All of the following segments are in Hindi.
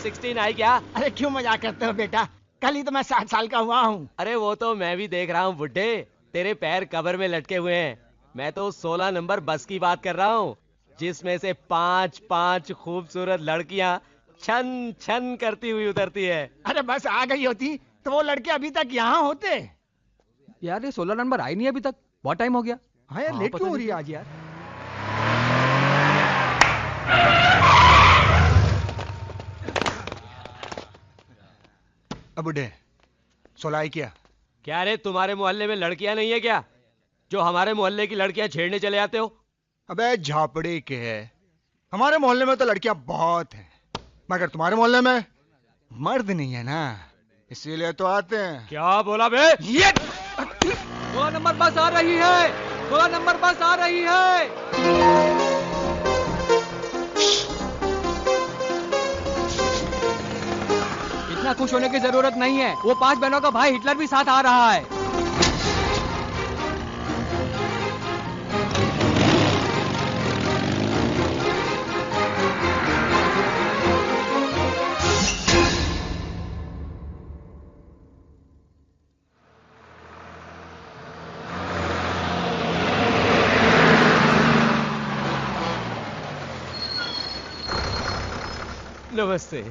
16 आई क्या? अरे क्यों मजाक करते हो बेटा, कल ही तो मैं 7 साल का हुआ हूँ। अरे वो तो मैं भी देख रहा हूँ बुड्ढे, तेरे पैर कबर में लटके हुए हैं। मैं तो 16 नंबर बस की बात कर रहा हूँ, जिसमें से 5 खूबसूरत लड़कियाँ छन छन करती हुई उतरती है। अरे बस आ गई होती तो वो लड़के अभी तक यहाँ होते। यार ये 16 नंबर आई नहीं अभी तक, बहुत टाइम हो गया। हाँ यार, लेट क्यों हो रही है आज यार? अब बुढ़े 16 आई क्या रे, तुम्हारे मोहल्ले में लड़कियां नहीं है क्या, जो हमारे मोहल्ले की लड़कियां छेड़ने चले आते हो? अबे झापड़े के है, हमारे मोहल्ले में तो लड़कियां बहुत हैं, मगर तुम्हारे मोहल्ले में मर्द नहीं है ना, इसीलिए तो आते हैं। क्या बोला बे? ये 16 नंबर बस आ रही है, 16 नंबर बस आ रही है। इतना खुश होने की जरूरत नहीं है, वो 5 बहनों का भाई हिटलर भी साथ आ रहा है। नमस्ते।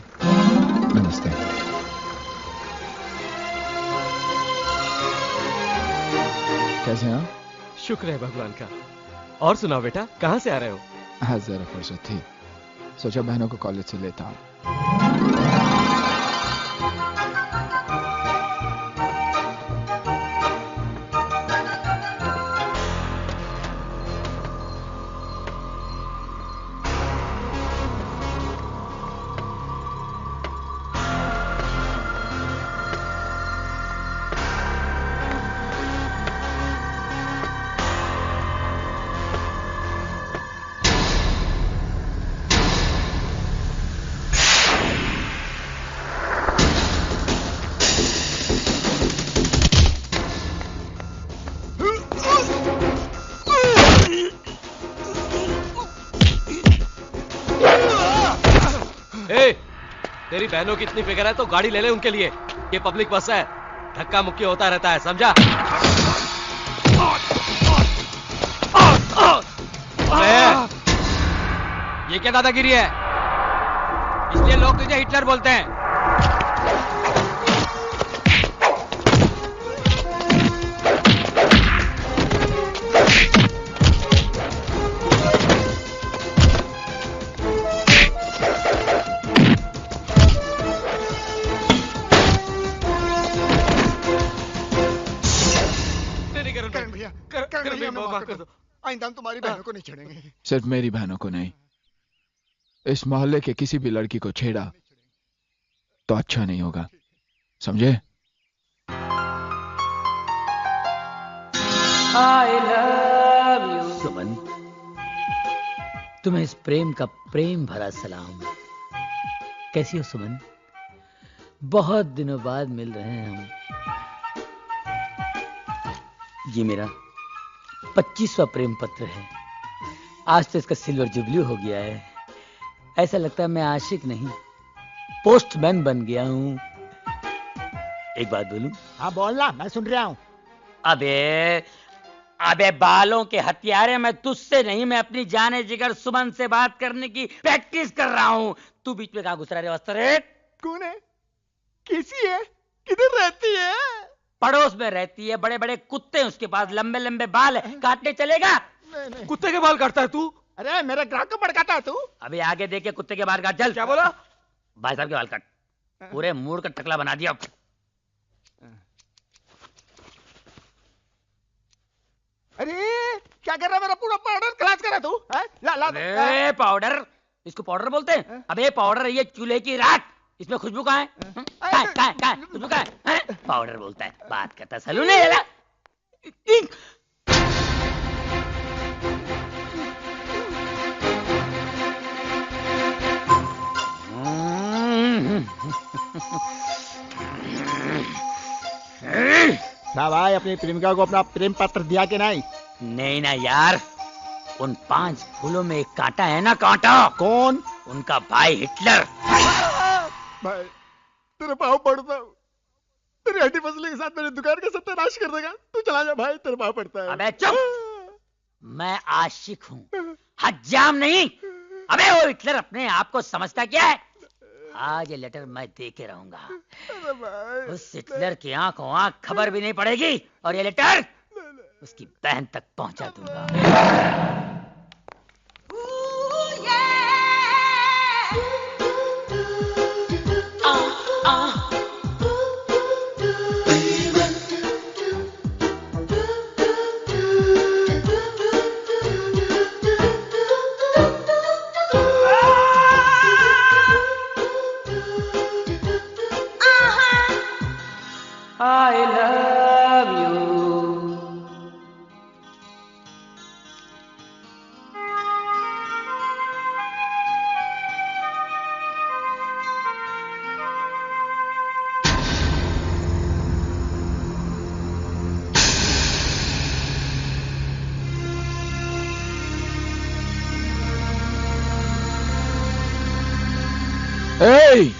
नमस्ते। कैसे हैं आप? शुक्र है भगवान का। और सुनाओ बेटा, कहाँ से आ रहे हो? आज जरा फुर्सत थी, सोचा बहनों को कॉलेज से लेता हूँ। तेरी बहनों की इतनी फिक्र है तो गाड़ी ले ले उनके लिए, ये पब्लिक बस है, धक्का मुक्की होता रहता है, समझा? ये क्या दादागिरी है? इसलिए लोग तुझे हिटलर बोलते हैं। आइंदा हम तुम्हारी बहनों को नहीं छेड़ेंगे। सिर्फ मेरी बहनों को नहीं, इस मोहल्ले के किसी भी लड़की को छेड़ा तो अच्छा नहीं होगा, समझे? I love you। सुमन, तुम्हें इस प्रेम का प्रेम भरा सलाम। कैसी हो सुमन? बहुत दिनों बाद मिल रहे हैं हम। ये मेरा 25वां प्रेम पत्र है। आज तो इसका सिल्वर जुबली हो गया है। ऐसा लगता है मैं आशिक नहीं, पोस्टमैन बन गया हूँ। एक बात बोलूं? हाँ बोलना, मैं सुन रहा हूँ। अबे बालों के हथियारे, मैं तुझसे नहीं, मैं अपनी जाने जिगर सुमन से बात करने की प्रैक्टिस कर रहा हूँ। तू बीच में कहाँ घुस रहा है वस्त्र? कौन है? कैसी है? किधर रहती है? पड़ोस में रहती है, बड़े बड़े कुत्ते हैं उसके पास, लंबे लंबे बाल है, काटने चलेगा? नहीं। कुत्ते के बाल काटता है तू? अरे मेरे ग्राहक को भड़काता है तू? अभी आगे देख के कुत्ते के बाल काट। चल। क्या बोला? भाई साहब के बाल काट, पूरे मूड का टकला बना दिया। अरे क्या कर रहा है? मेरा पूरा पाउडर खलास कर रहा तू? ला पाउडर, इसको पाउडर बोलते हैं? अबे पाउडर ये चूल्हे की राख, इसमें खुशबू कहाँ है? खुशबू कहाँ है? पाउडर बोलता है, बात करता है सलून है। भाई अपनी प्रेमिका को अपना प्रेम पत्र दिया कि नहीं? नहीं ना यार, उन 5 फूलों में एक कांटा है ना, कांटा। कौन? उनका भाई हिटलर। भाई तेरे पाँव पड़ता हूँ, तेरी हड्डी पसली के साथ मेरी दुकान का सत्यानाश कर देगा। तू चला जा भाई, तेरे पाँव पड़ता है। अबे चुप, मैं आशिक हूँ, हज्जाम नहीं। अबे वो हिटलर अपने आप को समझता क्या है? आज ये लेटर मैं दे के रहूंगा। उस हिटलर की आंखों आंख खबर भी नहीं पड़ेगी और ये लेटर उसकी बहन तक पहुंचा दूंगा। I love you. Hey!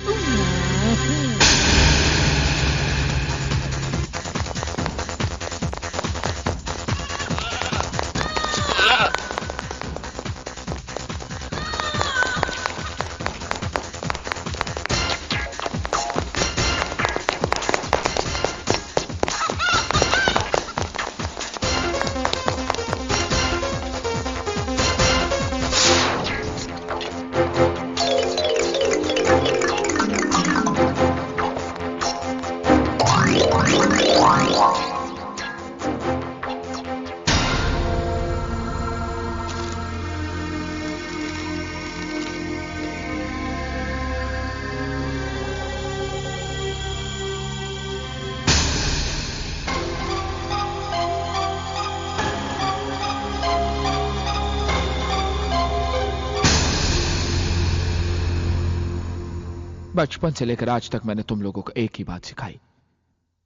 बचपन से लेकर आज तक मैंने तुम लोगों को एक ही बात सिखाई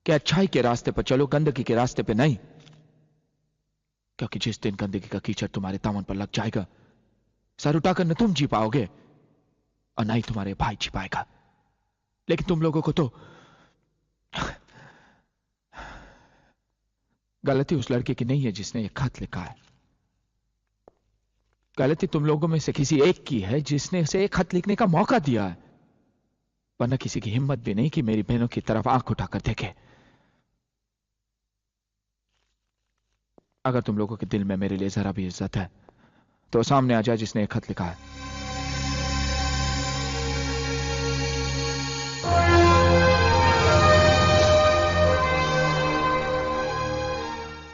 कि अच्छाई के रास्ते पर चलो, गंदगी के रास्ते पे नहीं। क्योंकि जिस दिन गंदगी का कीचड़ तुम्हारे दामन पर लग जाएगा, सर उठाकर न तुम जी पाओगे और ना ही तुम्हारे भाई जी पाएगा। लेकिन तुम लोगों को तो गलती उस लड़के की नहीं है जिसने ये खत लिखा है। गलती तुम लोगों में से किसी एक की है जिसने उसे एक खत लिखने का मौका दिया है। वरना किसी की हिम्मत भी नहीं कि मेरी बहनों की तरफ आंख उठाकर देखे। अगर तुम लोगों के दिल में मेरे लिए जरा भी इज्जत है तो सामने आ जाए जिसने एक खत लिखा है।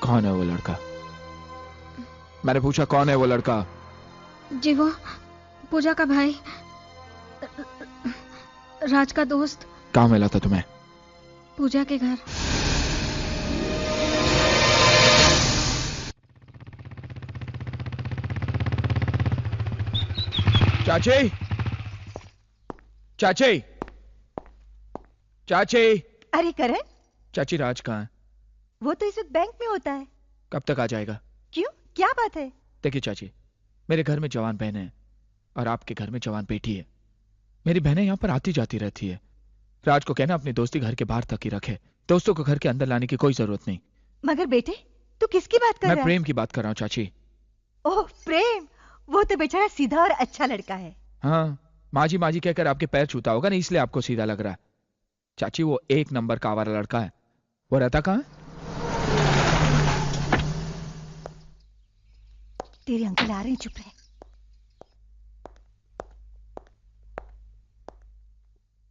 कौन है वो लड़का? मैंने पूछा कौन है वो लड़का? जी वो पूजा का भाई, राज का दोस्त। कहाँ मिला था तुम्हें? पूजा के घर। चाची, चाची, चाची। अरे करण, चाची राज कहाँ है? वो तो इस वक्त बैंक में होता है। कब तक आ जाएगा? क्यों, क्या बात है? देखिए चाची, मेरे घर में जवान बहन है और आपके घर में जवान बेटी है। मेरी बहनें यहाँ पर आती जाती रहती है। राज को कहना अपनी दोस्ती घर के बाहर तक ही रखे, दोस्तों को घर के अंदर लाने की कोई जरूरत नहीं। मगर बेटे, तू किसकी बात कर रहा है? मैं प्रेम की बात कर रहा हूँ चाची। ओह प्रेम, वो तो बेचारा सीधा और अच्छा लड़का है। हाँ, माजी माजी कहकर आपके पैर छूता होगा ना, इसलिए आपको सीधा लग रहा है। चाची वो एक नंबर का आवारा लड़का है। वो रहता कहाँ? तेरे अंकल आ रहे हैं, चुप रहे।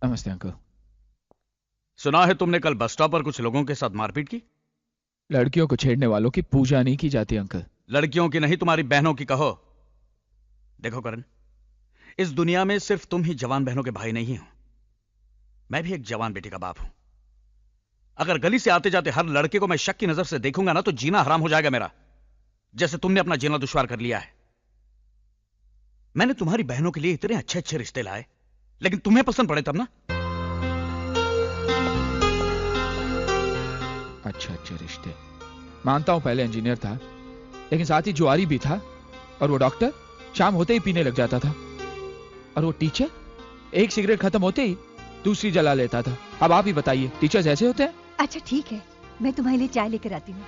नमस्ते अंकल। सुना है तुमने कल बस स्टॉप पर कुछ लोगों के साथ मारपीट की? लड़कियों को छेड़ने वालों की पूजा नहीं की जाती अंकल। लड़कियों की नहीं, तुम्हारी बहनों की कहो। देखो करण, इस दुनिया में सिर्फ तुम ही जवान बहनों के भाई नहीं हो, मैं भी एक जवान बेटी का बाप हूं। अगर गली से आते जाते हर लड़के को मैं शक की नजर से देखूंगा ना, तो जीना हराम हो जाएगा मेरा, जैसे तुमने अपना जीना दुश्वार कर लिया है। मैंने तुम्हारी बहनों के लिए इतने अच्छे अच्छे रिश्ते लाए, लेकिन तुम्हें पसंद पड़े तब ना। अच्छे रिश्ते मानता हूं, पहले इंजीनियर था, लेकिन साथ ही जुआरी भी था। और वो डॉक्टर शाम होते ही पीने लग जाता था। और वो टीचर एक सिगरेट खत्म होते ही दूसरी जला लेता था। अब आप ही बताइए, टीचर्स ऐसे होते हैं? अच्छा ठीक है, मैं तुम्हारे लिए चाय लेकर आती हूँ।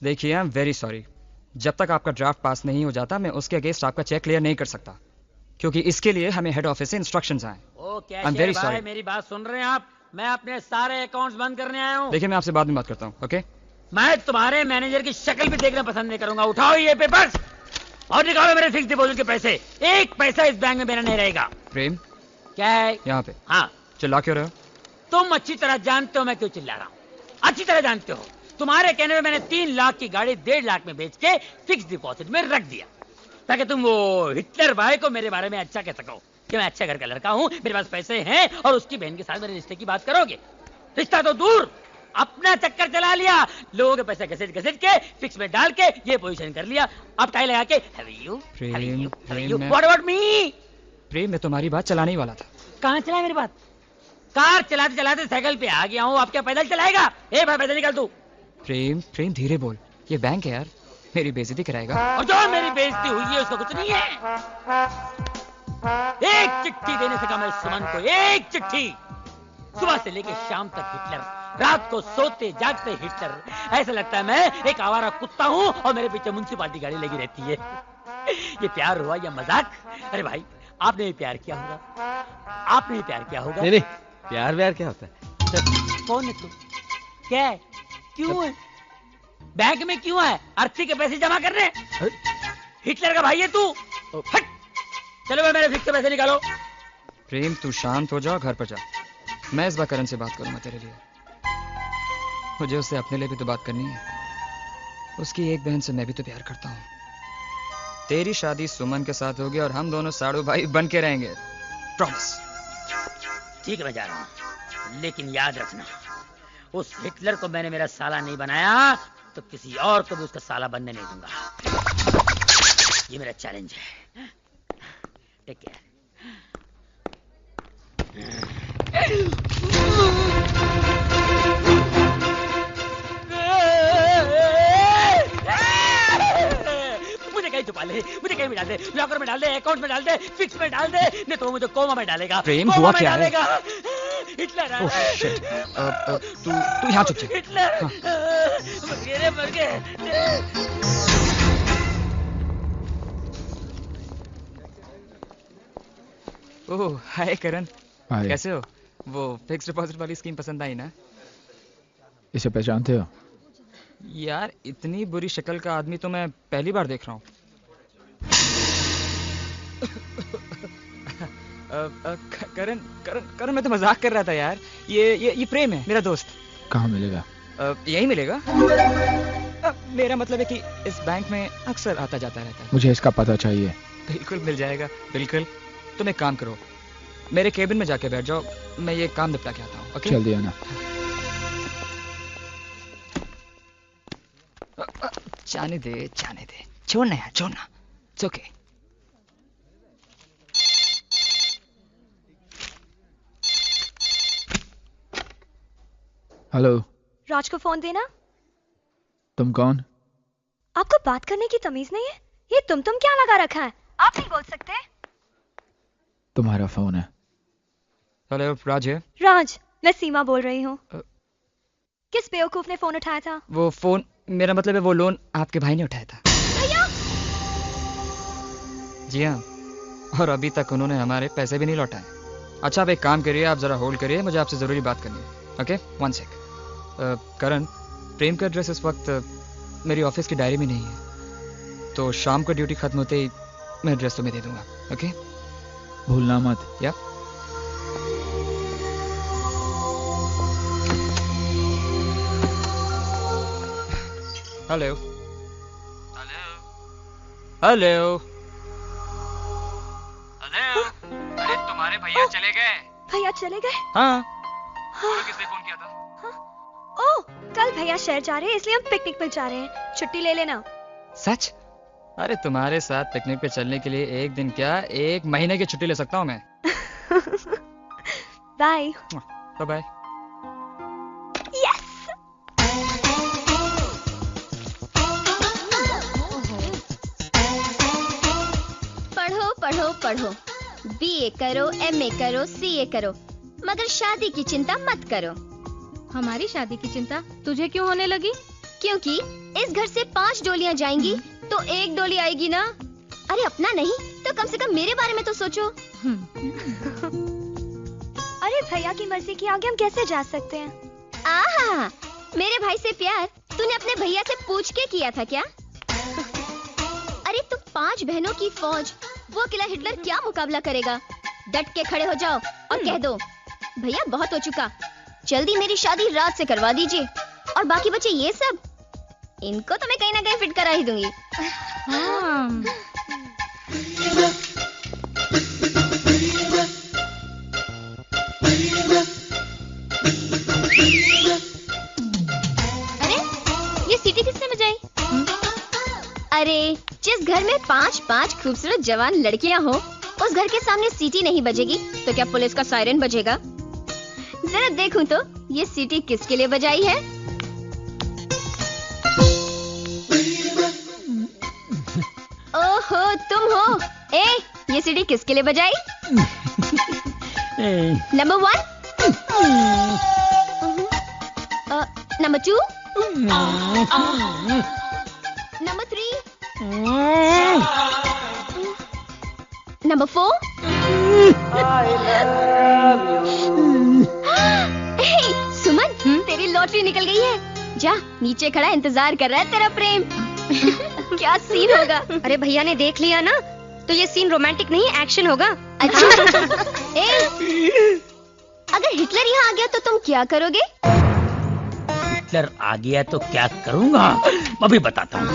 देखिए, आई एम वेरी सॉरी, जब तक आपका ड्राफ्ट पास नहीं हो जाता मैं उसके अगेंस्ट आपका चेक क्लियर नहीं कर सकता, क्योंकि इसके लिए हमें हेड ऑफिस से इंस्ट्रक्शंस आए। ओ कैशियर भाई, मेरी बात सुन रहे हैं आप? मैं अपने सारे अकाउंट्स बंद करने आया हूँ। देखिए, मैं आपसे बाद में बात करता हूँ, ओके? मैं तुम्हारे मैनेजर की शक्ल भी देखना पसंद नहीं करूंगा। उठाओ ये पेपर्स और निकालो मेरे फिक्स डिपॉजिट के पैसे। एक पैसा इस बैंक में मेरा नहीं रहेगा। प्रेम, क्या है यहाँ पे? हाँ, चिल्ला क्यों रहे हो? तुम अच्छी तरह जानते हो मैं क्यों चिल्ला रहा हूँ। अच्छी तरह जानते हो। तुम्हारे कहने में मैंने 3 लाख की गाड़ी 1.5 लाख में बेच के फिक्स डिपॉजिट में रख दिया, ताकि तुम वो हिटलर भाई को मेरे बारे में अच्छा कह सको कि मैं अच्छा घर का लड़का हूँ, मेरे पास पैसे हैं, और उसकी बहन के साथ मेरे रिश्ते की बात करोगे। रिश्ता तो दूर, अपना चक्कर चला लिया, लोगों के पैसे घसीट घसीट के फिक्स में डाल के ये पोजीशन कर लिया। अब टाई लगा के व्हाट अबाउट मी? प्रेम, मैं तुम्हारी बात चलाने ही वाला था। कहाँ चला मेरी बात? कार चलाते चलाते साइकिल पे आ गया हूँ, अब क्या पैदल चलाएगा? ए भाई पैदल निकल तू। प्रेम, प्रेम धीरे बोल, ये बैंक है यार, मेरी बेइज्जती कराएगा। और जो मेरी बेइज्जती हुई है उसका कुछ नहीं है। एक चिट्ठी देने से कहा मैं सुमन को, एक चिट्ठी। सुबह से लेकर शाम तक हिटलर, रात को सोते जागते हिटलर। ऐसा लगता है मैं एक आवारा कुत्ता हूँ और मेरे पीछे म्युनिसिपालिटी गाड़ी लगी रहती है। ये प्यार हुआ या मजाक? अरे भाई, आपने भी प्यार किया होगा, आपने भी प्यार किया होगा। नहीं, प्यार व्यार क्या होता है? कौन है तू? क्या है? क्यों है बैंक में? क्यों है अर्थी के पैसे जमा करने? हिटलर का भाई है तू? हट! चलो भाई, मेरे फिक्स के पैसे निकालो। प्रेम, तू शांत हो जाओ, घर पर जा। मैं इस बार करण से बात करूंगा तेरे लिए। मुझे उससे अपने लिए भी तो बात करनी है। उसकी एक बहन से मैं भी तो प्यार करता हूँ। तेरी शादी सुमन के साथ होगी और हम दोनों साड़ू भाई बन के रहेंगे, प्रॉमिस। ठीक है, मैं जा रहा हूँ, लेकिन याद रखना, उस हिटलर को मैंने मेरा साला नहीं बनाया तो किसी और को भी उसका साला बनने नहीं दूंगा। ये मेरा चैलेंज है। Take care. मुझे कहीं छुपा ले, मुझे कहीं में डाल दे, लॉकर में डाल दे, अकाउंट में डाल दे, फिक्स में डाल दे, नहीं तो मुझे कोमा में डालेगा। प्रेम, हुआ क्या है? हिटलर आ रहा है। तू यहाँ चुप जा। हिटलर, मर गए। ओह, हाय करण, हाय। कैसे हो? वो फिक्स डिपॉजिट वाली स्कीम पसंद आई ना? इसे पहचानते हो? यार, इतनी बुरी शक्ल का आदमी तो मैं पहली बार देख रहा हूँ। करण, करण, करण, मैं तो मजाक कर रहा था यार। ये प्रेम है, मेरा दोस्त। कहाँ मिलेगा? यही मिलेगा। मेरा मतलब है कि इस बैंक में अक्सर आता जाता रहता है। मुझे इसका पता चाहिए। बिल्कुल मिल जाएगा, बिल्कुल। तुम एक काम करो, मेरे केबिन में जाके बैठ जाओ, मैं ये काम निपटा के आता हूँ। ओके? जल्दी आना। जाने दे, जाने दे, छोड़ना यार, छोड़ना। It's okay. हेलो। राज को फोन देना। तुम कौन? आपको बात करने की तमीज नहीं है? ये तुम क्या लगा रखा है? आप नहीं बोल सकते? तुम्हारा फोन है। हेलो, राज है? राज, मैं सीमा बोल रही हूँ। किस बेवकूफ ने फोन उठाया था? वो फोन, मेरा मतलब है वो लोन आपके भाई ने उठाया था। भैया? जी हाँ, और अभी तक उन्होंने हमारे पैसे भी नहीं लौटाए। अच्छा, आप एक काम करिए, आप जरा होल्ड करिए, मुझे आपसे जरूरी बात करनी है। ओके, 1 सेक। करण, प्रेम का एड्रेस इस वक्त मेरी ऑफिस की डायरी में नहीं है, तो शाम को ड्यूटी खत्म होते ही मैं एड्रेस तुम्हें दे दूंगा। ओके? भूलना मत। या हेलो, हेलो, हेलो, हेलो। अरे तुम्हारे भैया चले गए। भैया चले गए? हाँ। किसने फोन किया था? ओह, कल भैया शहर जा रहे हैं, इसलिए हम पिकनिक पे जा रहे हैं। छुट्टी ले लेना। सच? अरे तुम्हारे साथ पिकनिक पे चलने के लिए एक दिन क्या, 1 महीने की छुट्टी ले सकता हूँ मैं। बाय। Bye bye. यस। पढ़ो, BA करो, MA करो, CA करो, मगर शादी की चिंता मत करो। हमारी शादी की चिंता तुझे क्यों होने लगी? क्योंकि इस घर से 5 डोलियां जाएंगी तो 1 डोली आएगी ना। अरे अपना नहीं तो कम से कम मेरे बारे में तो सोचो। अरे भैया की मर्जी के आगे हम कैसे जा सकते हैं? आहा, मेरे भाई से प्यार तूने अपने भैया से पूछ के किया था क्या? अरे तुम 5 बहनों की फौज, वो अकेला हिटलर क्या मुकाबला करेगा? डट के खड़े हो जाओ और कह दो भैया बहुत हो चुका, जल्दी मेरी शादी रात से करवा दीजिए, और बाकी बचे ये सब, इनको तो मैं कहीं ना कहीं फिट करा ही दूंगी। अरे ये सीटी किसने बजाई? अरे जिस घर में 5-5 खूबसूरत जवान लड़कियां हो, उस घर के सामने सीटी नहीं बजेगी तो क्या पुलिस का सायरन बजेगा? जरा देखूं तो ये सीटी किसके लिए बजाई है? ओहो तुम हो। ए ये सीटी किसके लिए बजाई? Number 1, number 2, number 3, number 4। सुमन, तेरी लॉटरी निकल गई है। जा नीचे खड़ा इंतजार कर रहा है तेरा प्रेम। क्या सीन होगा? अरे भैया ने देख लिया ना तो ये सीन रोमांटिक नहीं एक्शन होगा। अच्छा अगर हिटलर यहाँ आ गया तो तुम क्या करोगे? हिटलर आ गया तो क्या करूंगा अभी बताता हूँ।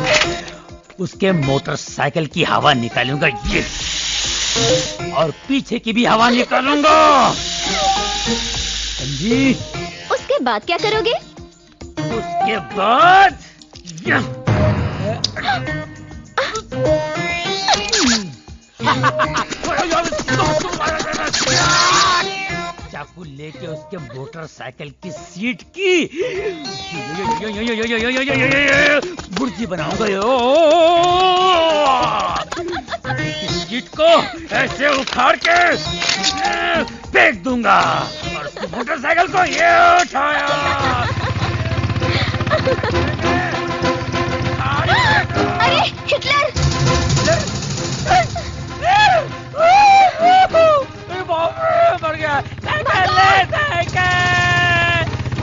उसके मोटरसाइकिल की हवा निकालूंगा ये, और पीछे की भी हवा निकालूंगा। समझी? उसके बाद क्या करोगे? उसके बाद चाकू लेके उसके मोटरसाइकिल की सीट की बुर्जी बनाऊंगा। सीट को ऐसे उखाड़ के फेंक दूंगा, और मोटरसाइकिल को ये उठाया। अरे हिटलर! मर गया।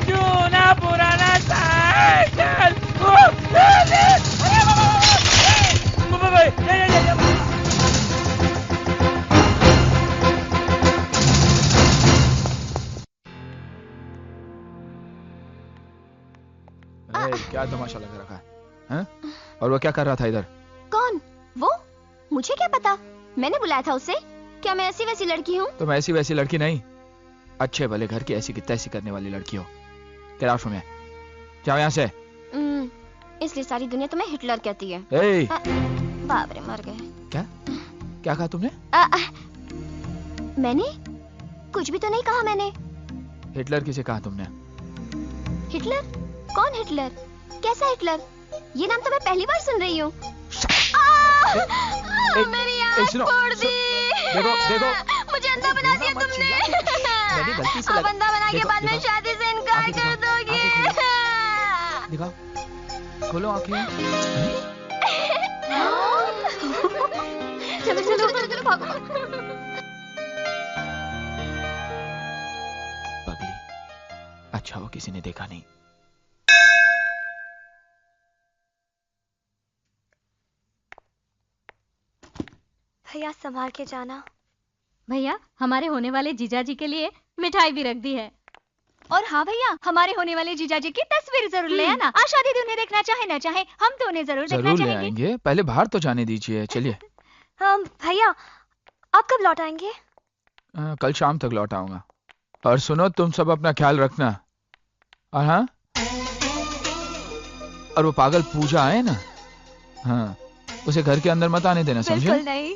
चूना पुराना साइकिल। क्या तमाशा लगा रखा है? और वो क्या कर रहा था इधर? कौन? वो? मुझे क्या पता, मैंने बुलाया था उसे। क्या मैं ऐसी वैसी लड़की हूँ? तुम ऐसी वैसी लड़की नहीं, अच्छे भले घर की ऐसी की तैसी करने वाली लड़की हो। क्या राशु में जाओ यहाँ से। इसलिए सारी दुनिया तुम्हें हिटलर कहती है। बाप रे मर गए। क्या क्या कहा तुमने? मैंने कुछ भी तो नहीं कहा। मैंने हिटलर किसे कहा तुमने? हिटलर? कौन हिटलर? कैसा हिटलर? ये नाम तो मैं पहली बार सुन रही हूँ। मेरी आँख फोड़ दी। देखो मुझे अंधा बना दिया तुमने। अब अंधा बना के बाद में शादी से इनकार कर दोगी। दिखाओ, खोलो आँखें। चलो चलो चलो भागो। पगली, अच्छा वो किसी ने देखा नहीं। भैया संभाल के जाना। भैया हमारे होने वाले जीजाजी के लिए मिठाई भी रख दी है। और हाँ भैया, हमारे होने वाले जीजाजी की तस्वीर जरूर ले आना। आशा दीदी उन्हें देखना चाहे ना चाहे, हम तो उन्हें जरूर देखना ले चाहेंगे। आएंगे, पहले बाहर तो जाने दीजिए। चलिए। भैया आप कब लौट आएंगे? कल शाम तक लौट आऊंगा। और सुनो, तुम सब अपना ख्याल रखना। और हाँ, और वो पागल पूजा है ना, हाँ, उसे घर के अंदर मत आने देना, समझे? बिल्कुल नहीं।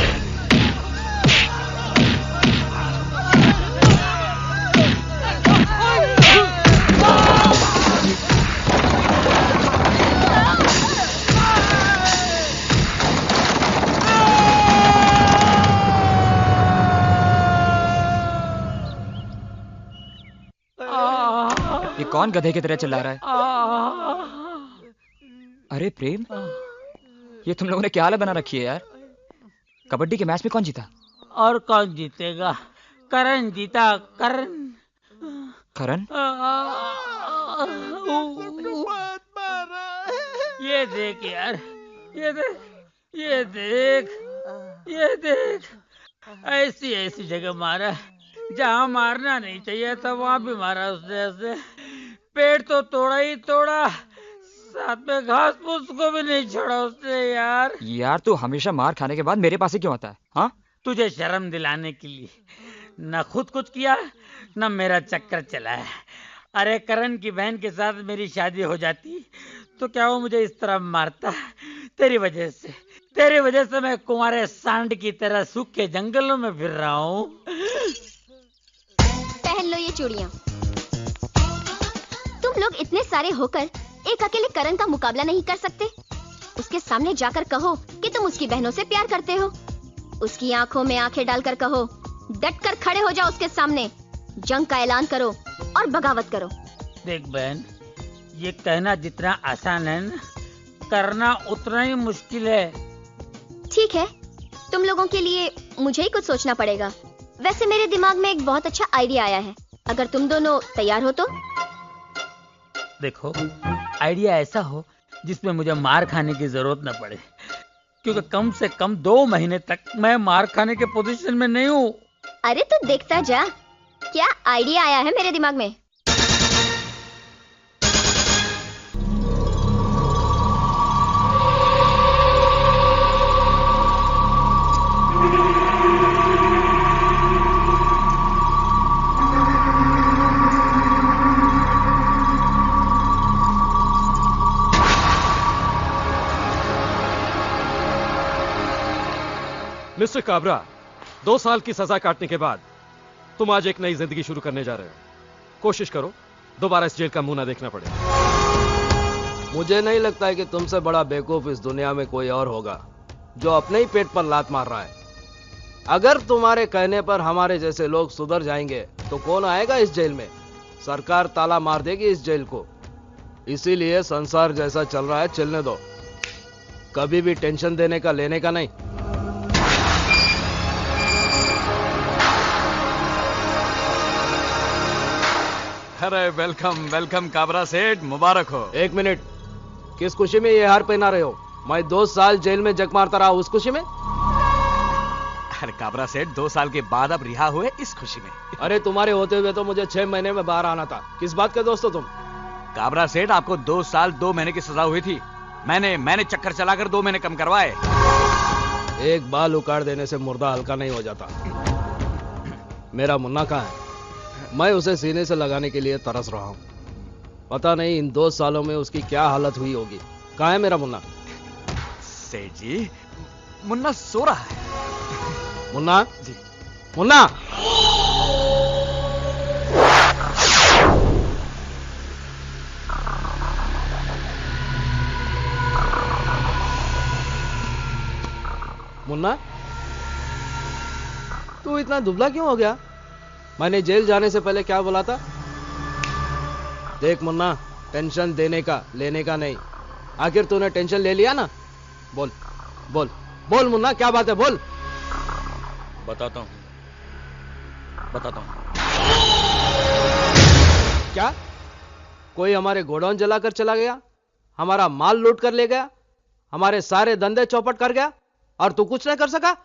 ये कौन गधे की तरह चिल्ला रहा है? अरे प्रेम, ये तुम लोगों ने क्या हालत बना रखी है यार? कबड्डी के मैच में कौन जीता? और कौन जीतेगा? करण जीता, करण। करण? ये देख यार, ये देख, ये देख, ये देख, ऐसी ऐसी जगह मारा जहाँ मारना नहीं चाहिए था, वहां भी मारा उसने ऐसे। पेड़ तो तोड़ा ही तोड़ा, साथ में घास फूस को भी नहीं छोड़ा उसने यार। यार तू हमेशा मार खाने के बाद मेरे पास ही क्यों आता है? हाँ, तुझे शर्म दिलाने के लिए। न खुद कुछ किया, न मेरा चक्कर चला है। अरे करण की बहन के साथ मेरी शादी हो जाती तो क्या वो मुझे इस तरह मारता? तेरी वजह से मैं कुंवारे सांड की तरह सूखे जंगलों में फिर रहा हूँ। पहन लो ये चूड़ियाँ। तुम लोग इतने सारे होकर एक अकेले करण का मुकाबला नहीं कर सकते? उसके सामने जाकर कहो कि तुम उसकी बहनों से प्यार करते हो। उसकी आंखों में आंखें डालकर कहो, डट कर खड़े हो जाओ उसके सामने, जंग का ऐलान करो और बगावत करो। देख बहन, ये कहना जितना आसान है ना, करना उतना ही मुश्किल है। ठीक है, तुम लोगों के लिए मुझे ही कुछ सोचना पड़ेगा। वैसे मेरे दिमाग में एक बहुत अच्छा आइडिया आया है, अगर तुम दोनों तैयार हो तो। देखो, आइडिया ऐसा हो जिसमें मुझे मार खाने की जरूरत न पड़े, क्योंकि कम से कम 2 महीने तक मैं मार खाने के पोजीशन में नहीं हूँ। अरे तो देखता जा, क्या आइडिया आया है मेरे दिमाग में। मिस्टर काबरा, 2 साल की सजा काटने के बाद तुम आज एक नई जिंदगी शुरू करने जा रहे हो। कोशिश करो दोबारा इस जेल का मुंह ना देखना पड़े। मुझे नहीं लगता है कि तुमसे बड़ा बेवकूफ इस दुनिया में कोई और होगा जो अपने ही पेट पर लात मार रहा है। अगर तुम्हारे कहने पर हमारे जैसे लोग सुधर जाएंगे तो कौन आएगा इस जेल में? सरकार ताला मार देगी इस जेल को। इसीलिए संसार जैसा चल रहा है चलने दो, कभी भी टेंशन देने का लेने का नहीं। अरे वेलकम वेलकम काबरा सेठ, मुबारक हो। 1 मिनट, किस खुशी में ये हार पहना रहे हो? मैं 2 साल जेल में जग मारता रहा उस खुशी में? अरे काबरा सेठ, 2 साल के बाद अब रिहा हुए इस खुशी में। अरे तुम्हारे होते हुए तो मुझे 6 महीने में बाहर आना था। किस बात के दोस्त हो तुम? काबरा सेठ, आपको 2 साल 2 महीने की सजा हुई थी। मैंने चक्कर चलाकर 2 महीने कम करवाए। एक बाल उखाड़ देने से मुर्दा हल्का नहीं हो जाता। मेरा मुन्ना कहाँ है? मैं उसे सीने से लगाने के लिए तरस रहा हूं। पता नहीं इन 2 सालों में उसकी क्या हालत हुई होगी। कहाँ है मेरा मुन्ना? सेठ जी, मुन्ना सो रहा है। मुन्ना जी, मुन्ना। मुन्ना, तू इतना दुबला क्यों हो गया? मैंने जेल जाने से पहले क्या बोला था? देख मुन्ना, टेंशन देने का लेने का नहीं। आखिर तूने टेंशन ले लिया ना? बोल बोल बोल मुन्ना, क्या बात है? बोल। बताता हूं। क्या कोई हमारे गोडाउन जलाकर चला गया, हमारा माल लूट कर ले गया, हमारे सारे धंधे चौपट कर गया और तू कुछ नहीं कर सका?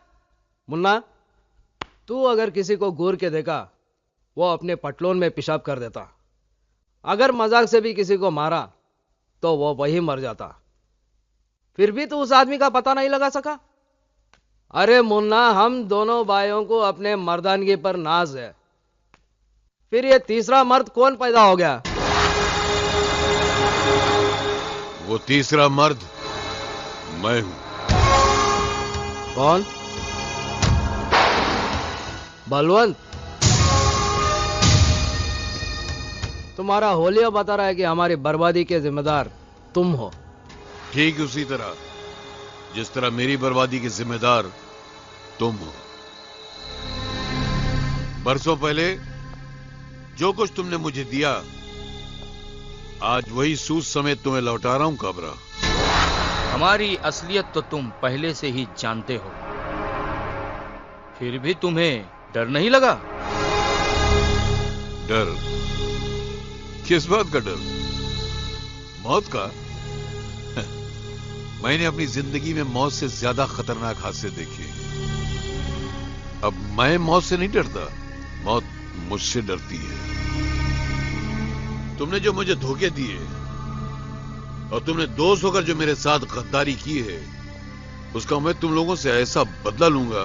मुन्ना, तू अगर किसी को घूर के देखा, वो अपने पटलोन में पेशाब कर देता। अगर मजाक से भी किसी को मारा तो वो वही मर जाता। फिर भी तू उस आदमी का पता नहीं लगा सका। अरे मुन्ना, हम दोनों भाइयों को अपने मर्दानगी पर नाज है। फिर ये तीसरा मर्द कौन पैदा हो गया? वो तीसरा मर्द मैं हूं। कौन? बलवंत। तुम्हारा होलिया बता रहा है कि हमारी बर्बादी के जिम्मेदार तुम हो। ठीक उसी तरह जिस तरह मेरी बर्बादी के जिम्मेदार तुम हो। बरसों पहले जो कुछ तुमने मुझे दिया आज वही सूद समेत तुम्हें लौटा रहा हूं काबरा। हमारी असलियत तो तुम पहले से ही जानते हो, फिर भी तुम्हें डर नहीं लगा? डर? किस बात का डर? मौत का? मैंने अपनी जिंदगी में मौत से ज्यादा खतरनाक हादसे देखे। अब मैं मौत से नहीं डरता, मौत मुझसे डरती है। तुमने जो मुझे धोखे दिए और तुमने दोस्त होकर जो मेरे साथ गद्दारी की है, उसका मैं तुम लोगों से ऐसा बदला लूंगा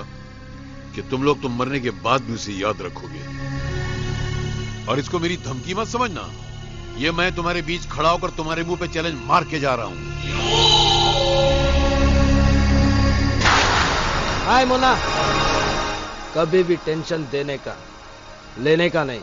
कि तुम लोग तुम मरने के बाद भी उसे याद रखोगे। और इसको मेरी धमकी मत समझना, ये मैं तुम्हारे बीच खड़ा होकर तुम्हारे मुंह पे चैलेंज मार के जा रहा हूं। हाय मुन्ना, कभी भी टेंशन देने का, लेने का नहीं।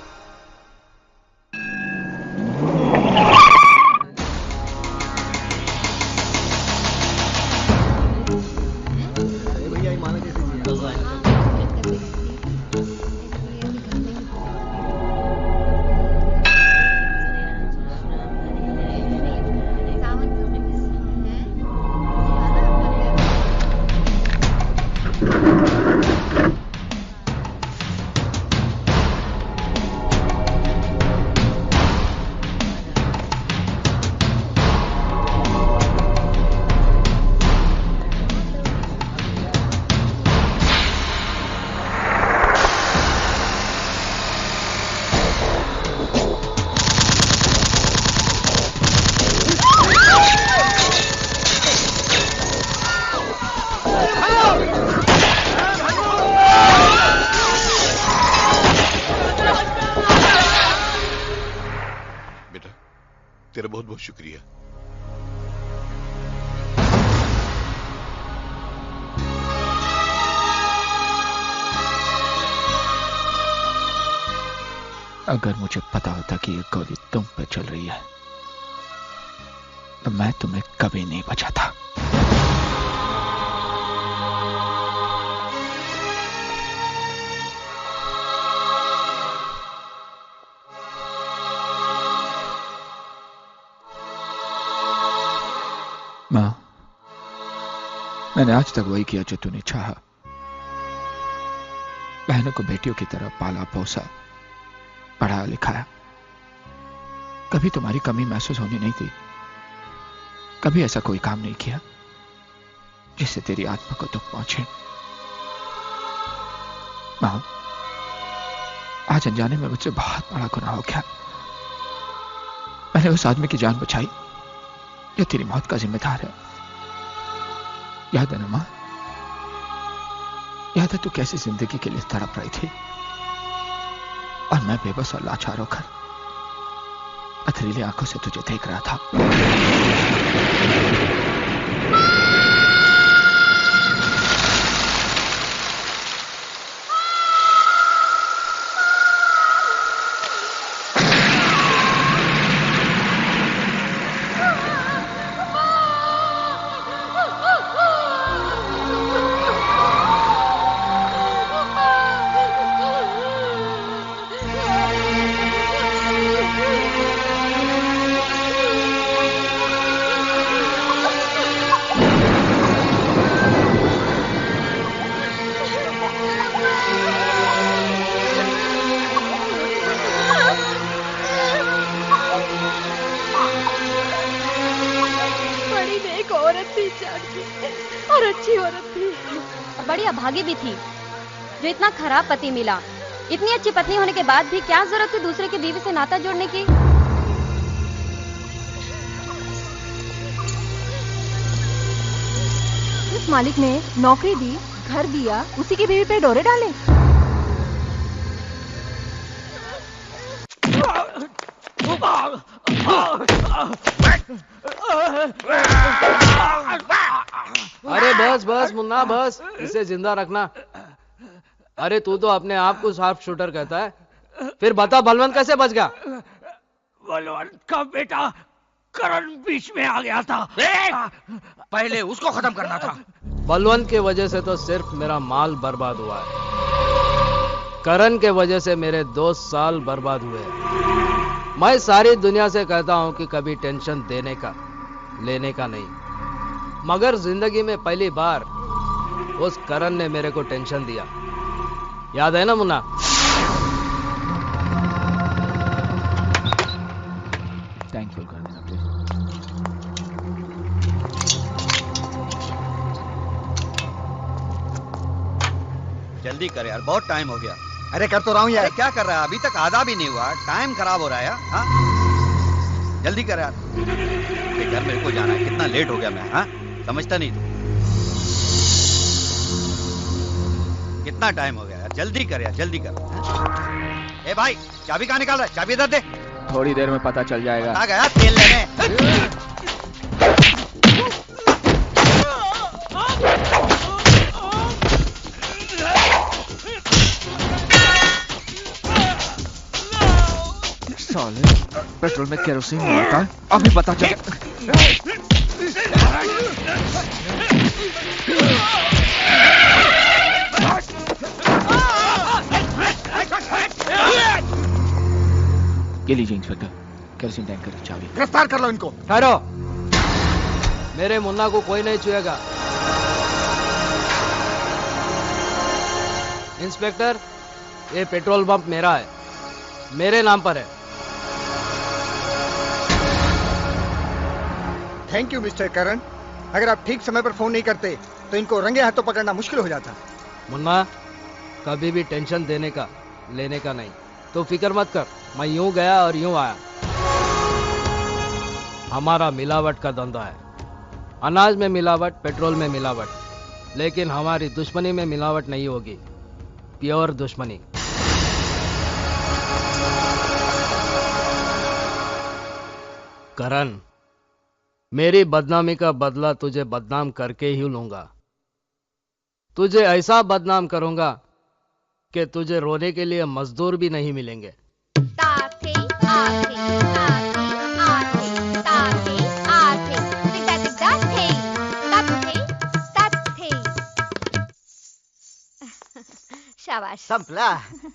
तेरा बहुत बहुत शुक्रिया। अगर मुझे पता होता कि ये गोली तुम पे चल रही है तो मैं तुम्हें कभी नहीं बचाता। मां, मैंने आज तक वही किया जो तूने चाहा। बहनों को बेटियों की तरह पाला पोसा, पढ़ाया लिखाया। कभी तुम्हारी कमी महसूस होनी नहीं दी। कभी ऐसा कोई काम नहीं किया जिससे तेरी आत्मा को दुख पहुंचे। मां, आज अनजाने में मुझसे बहुत बड़ा गुनाह हो गया। मैंने उस आदमी की जान बचाई जो तेरी मौत का जिम्मेदार है। याद है ना मां? याद है तू कैसी जिंदगी के लिए तड़प रही थी और मैं बेबस और लाचार होकर पथरीली आंखों से तुझे देख रहा था। और अच्छी औरत थी, बड़ी अभागी भी थी जो इतना खराब पति मिला। इतनी अच्छी पत्नी होने के बाद भी क्या जरूरत थी दूसरे की बीवी से नाता जोड़ने की। जिस मालिक ने नौकरी दी, घर दिया, उसी की बीवी पे डोरे डाले। अरे बस बस मुन्ना बस, इसे जिंदा रखना। अरे तू तो अपने आप को शार्प शूटर कहता है, फिर बता बलवंत कैसे बच गया? बलवंत का बेटा करण बीच में आ गया था। पहले उसको खत्म करना था। बलवंत के वजह से तो सिर्फ मेरा माल बर्बाद हुआ है, करण के वजह से मेरे 2 साल बर्बाद हुए। मैं सारी दुनिया से कहता हूं कि कभी टेंशन देने का लेने का नहीं, मगर जिंदगी में पहली बार उस करण ने मेरे को टेंशन दिया। याद है ना मुन्ना? थैंकफुल कर देना प्लीज। जल्दी कर यार, बहुत टाइम हो गया। अरे कर तो रहा हूँ यार। अरे क्या कर रहा है, अभी तक आधा भी नहीं हुआ, टाइम खराब हो रहा है यार। हाँ जल्दी कर यार, घर मेरे को जाना है, कितना लेट हो गया मैं। हाँ समझता नहीं तू, कितना टाइम हो गया यार, जल्दी कर यार, जल्दी कर। ए भाई चाबी कहाँ निकाल रहा है, चाबी इधर दे। थोड़ी देर में पता चल जाएगा। आ गया तेल लेने। साले पेट्रोल में केरोसिन नहीं होता है, अभी पता चल। ये लीजिए इंस्पेक्टर, केरोसिन टैंकर की चाबी। गिरफ्तार कर लो इनको। ठहरो, मेरे मुन्ना को कोई नहीं छुएगा। इंस्पेक्टर, ये पेट्रोल पंप मेरा है, मेरे नाम पर है। थैंक यू मिस्टर करण। अगर आप ठीक समय पर फोन नहीं करते तो इनको रंगे हाथों पकड़ना मुश्किल हो जाता। मुन्ना, कभी भी टेंशन देने का लेने का नहीं, तो फिक्र मत कर, मैं यूं गया और यूं आया। हमारा मिलावट का धंधा है, अनाज में मिलावट, पेट्रोल में मिलावट, लेकिन हमारी दुश्मनी में मिलावट नहीं होगी, प्योर दुश्मनी। करण, मेरी बदनामी का बदला तुझे बदनाम करके ही लूंगा। तुझे ऐसा बदनाम करूंगा कि तुझे रोने के लिए मजदूर भी नहीं मिलेंगे। शाबाश। संपला।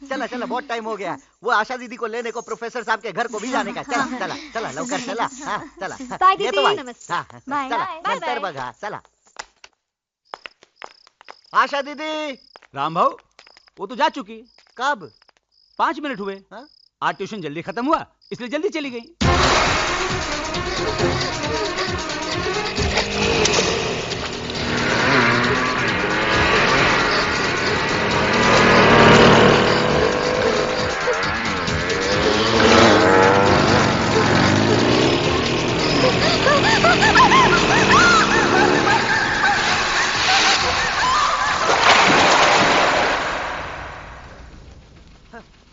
चला चला, बहुत टाइम हो गया। वो आशा दीदी को लेने को प्रोफेसर साहब के घर को भी जाने का। चला चला चला, लवकर चला। हाँ चला। बाय ये दीदी, तो भाई। नमस्ते। हाँ बाय। चला, बाय नंतर बाय। बघा। चला आशा दीदी। राम भाऊ, वो तो जा चुकी। कब? 5 मिनट हुए। आज ट्यूशन जल्दी खत्म हुआ, इसलिए जल्दी चली गई।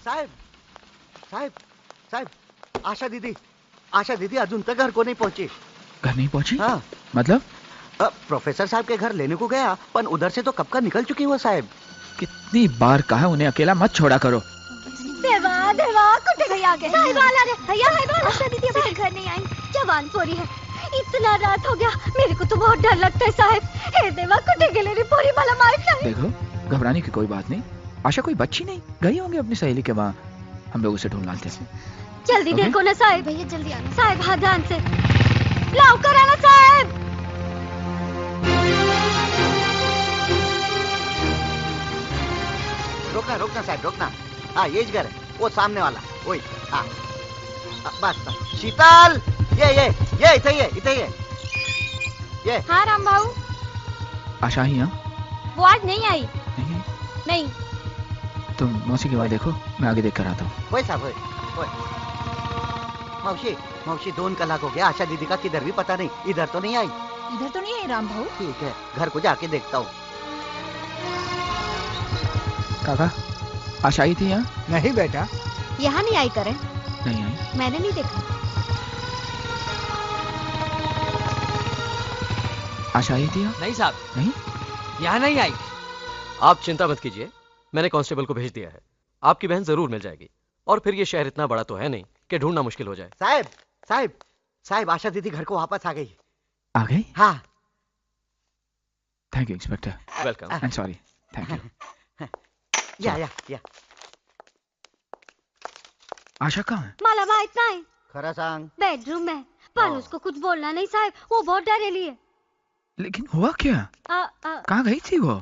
साहेब साहेब साहेब, आशा दीदी अजून तक घर को नहीं पहुंची। घर नहीं पहुंची? हाँ। मतलब? प्रोफेसर साहब के घर लेने को गया, पर उधर से तो कब का निकल चुकी वो साहेब। कितनी बार कहा उन्हें अकेला मत छोड़ा करो। देवा देवा, कुटे भैया आ गए। साहिबाल आ गए। भैया साहिबाल, आशा दीदी अभी तक घर नहीं आई। जवान पोरी है, इतना रात हो गया, मेरे को तो बहुत डर लगता है साहब। हे देवा, कुटे के लिए पोरी वाला मार खाए। देखो, घबराने की कोई बात नहीं। आशा कोई बच्ची नहीं, गई होंगी अपनी सहेली के वहाँ। हम लोग उसे ढूंढ लाते हैं। जल्दी Okay? देखो ना साहब। भैया जल्दी आना साहब, हाँ ध्यान से लाओ कराना साहब। रोकना रोकना साहब, रोकना। हाँ ये घर है, वो सामने वाला वही। हाँ बस बस। शीतल, ये इथे ही है ये। हाँ राम भाऊ, आशा ही? हाँ, वो आज नहीं आई। नहीं। तुम मौसी के वहाँ देखो, मैं आगे देख कर आता हूँ। वही साहब वही। मौसी 2 कलाक हो गया, आशा दीदी का किधर भी पता नहीं। इधर तो नहीं आई। इधर तो नहीं आई राम भाऊ। ठीक है, घर को जाके देखता हूँ। काका, आशा आई थी यहाँ? नहीं बेटा, यहाँ नहीं आई करण। नहीं आई। मैंने नहीं देखा। आशा आई थी यहाँ? नहीं साहब, नहीं, यहाँ नहीं आई। आप चिंता मत कीजिए, मैंने कांस्टेबल को भेज दिया है। आपकी बहन जरूर मिल जाएगी। और फिर ये शहर इतना बड़ा तो है नहीं कि ढूंढना मुश्किल हो जाए। साहब, आशा दीदी घर को वापस आ गई। आ गई? हाँ। Thank you inspector. Welcome. I am sorry. Thank you. या आशा कहाँ है? मला माहित नाही. खरं सांग. बेडरूम में. पर उसको कुछ बोलना नहीं साहब, वो बहुत डरेली है. लेकिन हुआ क्या? कहाँ गई थी वो?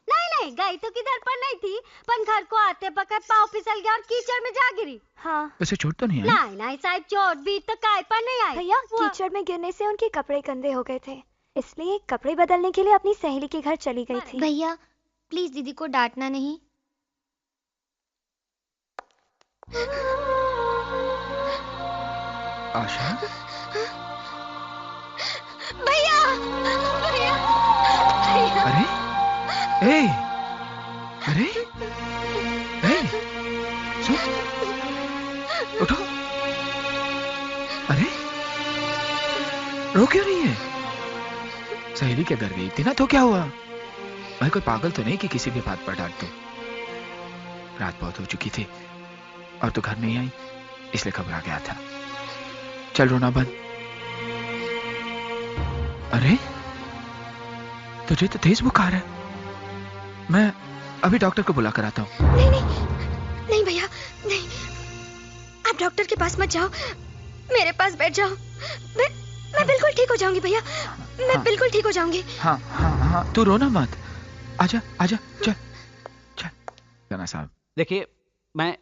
नहीं, गई तो किधर पर नहीं थी, पर घर को आते वक्त पाँव फिसल गया और कीचड़ में जा गिरी. हाँ. वैसे चोट तो नहीं आई? नहीं साहब, चोट भी तो काय पर नहीं आई. भैया कीचड़ में गिरने से उनके कपड़े गंदे हो गए थे, इसलिए कपड़े बदलने के लिए अपनी सहेली के घर चली गई थी. भैया प्लीज दीदी को डांटना नहीं. आशा? भैया भैया भैया. अरे ए, अरे ए, सुन, उठो. अरे रो क्यों रही है? सहेली के घर गई थी ना, तो क्या हुआ? मैं कोई पागल तो नहीं कि किसी भी बात पर डांट दूं. रात बहुत हो चुकी थी और तू घर नहीं आई, इसलिए घबरा गया था. चल रोना बंद. अरे तुझे तो तेज बुखार है. मैं अभी डॉक्टर को बुला कर आता हूँ. नहीं भैया, नहीं. आप डॉक्टर के पास मत जाओ, मेरे पास बैठ जाओ. मैं बिल्कुल ठीक हो जाऊंगी भैया, मैं बिल्कुल ठीक हो जाऊंगी. हाँ, तू रोना मत. आजा, चल. राणा साहब. देखिए, मैं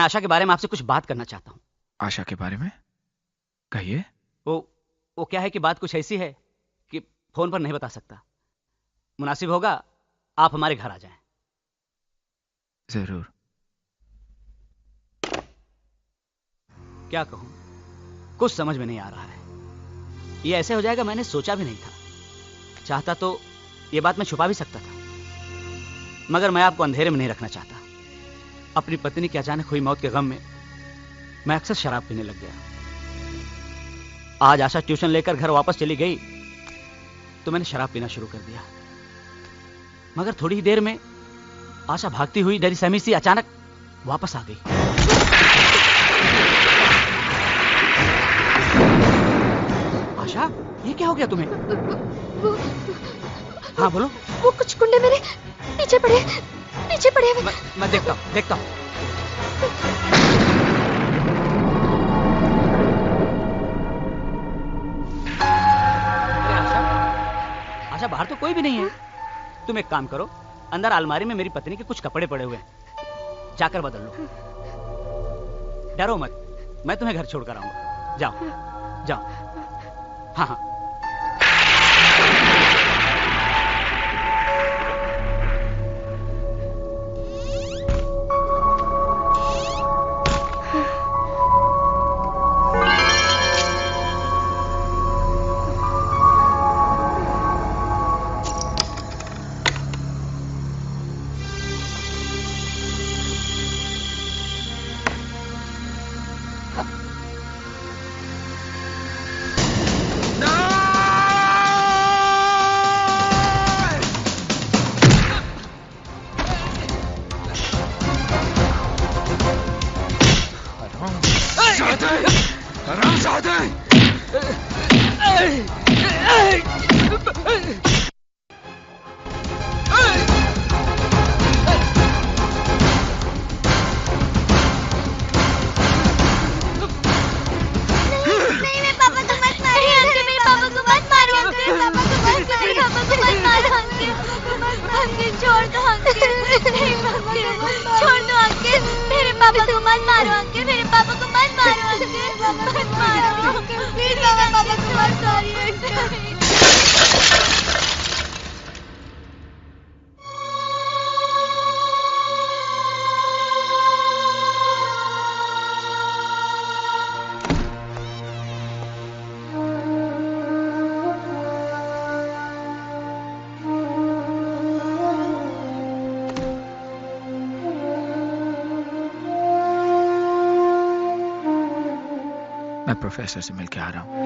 आशा के बारे में आपसे कुछ बात करना चाहता हूँ. आशा के बारे में? कहिए. वो क्या है कि बात कुछ ऐसी है कि फोन पर नहीं बता सकता. मुनासिब होगा आप हमारे घर आ जाएं. जरूर. क्या कहूं, कुछ समझ में नहीं आ रहा है. ये ऐसे हो जाएगा मैंने सोचा भी नहीं था. चाहता तो ये बात मैं छुपा भी सकता था, मगर मैं आपको अंधेरे में नहीं रखना चाहता. अपनी पत्नी की अचानक हुई मौत के गम में मैं अक्सर शराब पीने लग गया. आज आशा ट्यूशन लेकर घर वापस चली गई तो मैंने शराब पीना शुरू कर दिया. मगर थोड़ी ही देर में आशा भागती हुई डरी सहमी सी अचानक वापस आ गई. आशा, ये क्या हो गया तुम्हें? हाँ बोलो. वो कुछ गुंडे मेरे पीछे पड़े. मैं देखता हूँ. आशा, बाहर तो कोई भी नहीं है. तुम एक काम करो, अंदर अलमारी में मेरी पत्नी के कुछ कपड़े पड़े हुए हैं, जाकर बदल लो. डरो मत, मैं तुम्हें घर छोड़कर आऊंगा. जाओ. हाँ. मैं प्रोफेसर से मिलके आ रहा हूँ.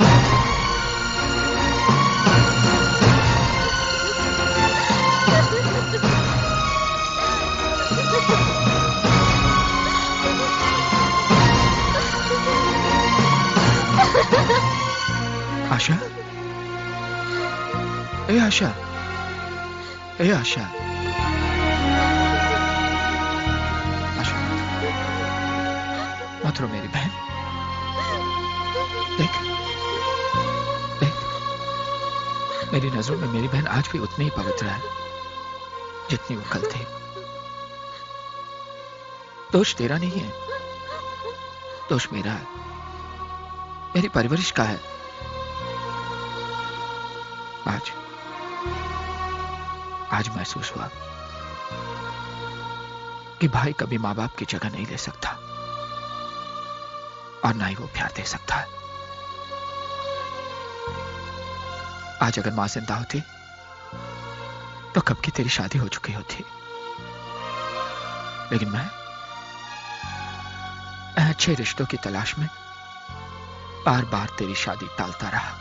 आशा? ए आशा? आशा, मत पात्रो मेरी बहन, देख मेरी नजरों में मेरी बहन आज भी उतनी ही पवित्र है जितनी वो कल थी। दोष तेरा नहीं है, दोष मेरा है, मेरी परवरिश का है। आज महसूस हुआ कि भाई कभी मां बाप की जगह नहीं ले सकता और ना ही वो प्यार दे सकता है। आज अगर मां जिंदा होती तो कब की तेरी शादी हो चुकी होती, लेकिन मैं अच्छे रिश्तों की तलाश में बार बार तेरी शादी टालता रहा।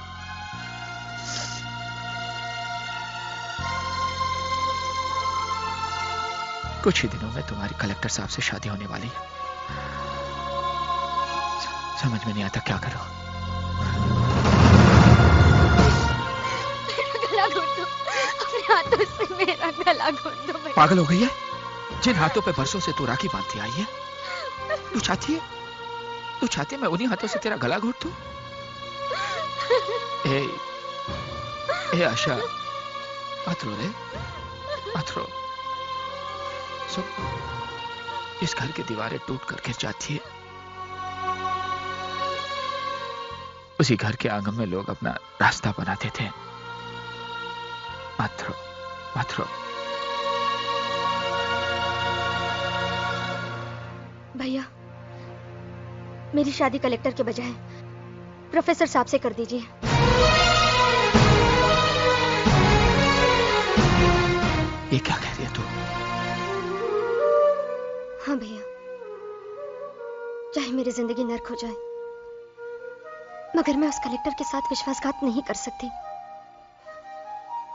कुछ ही दिनों में तुम्हारी कलेक्टर साहब से शादी होने वाली है। समझ में नहीं आता क्या करो। गला घोट दो, अपने हाथों से मेरा गला घोट दो। पागल हो गई है? जिन हाथों पे बरसों से तू राखी बांधती आई है, तू चाहती है मैं उन्हीं हाथों से तेरा गला घोट दूं? ए आशा, मत रो रे, मत रो। सो इस घर की दीवारें टूट कर गिर जाती है, उसी घर के आंगन में लोग अपना रास्ता बनाते थे। मत रो, मत रो। भैया, मेरी शादी कलेक्टर के बजाय प्रोफेसर साहब से कर दीजिए। ये क्या कह रही है तू? हाँ भैया, चाहे मेरी जिंदगी नर्क हो जाए, मगर मैं उस कलेक्टर के साथ विश्वासघात नहीं कर सकती।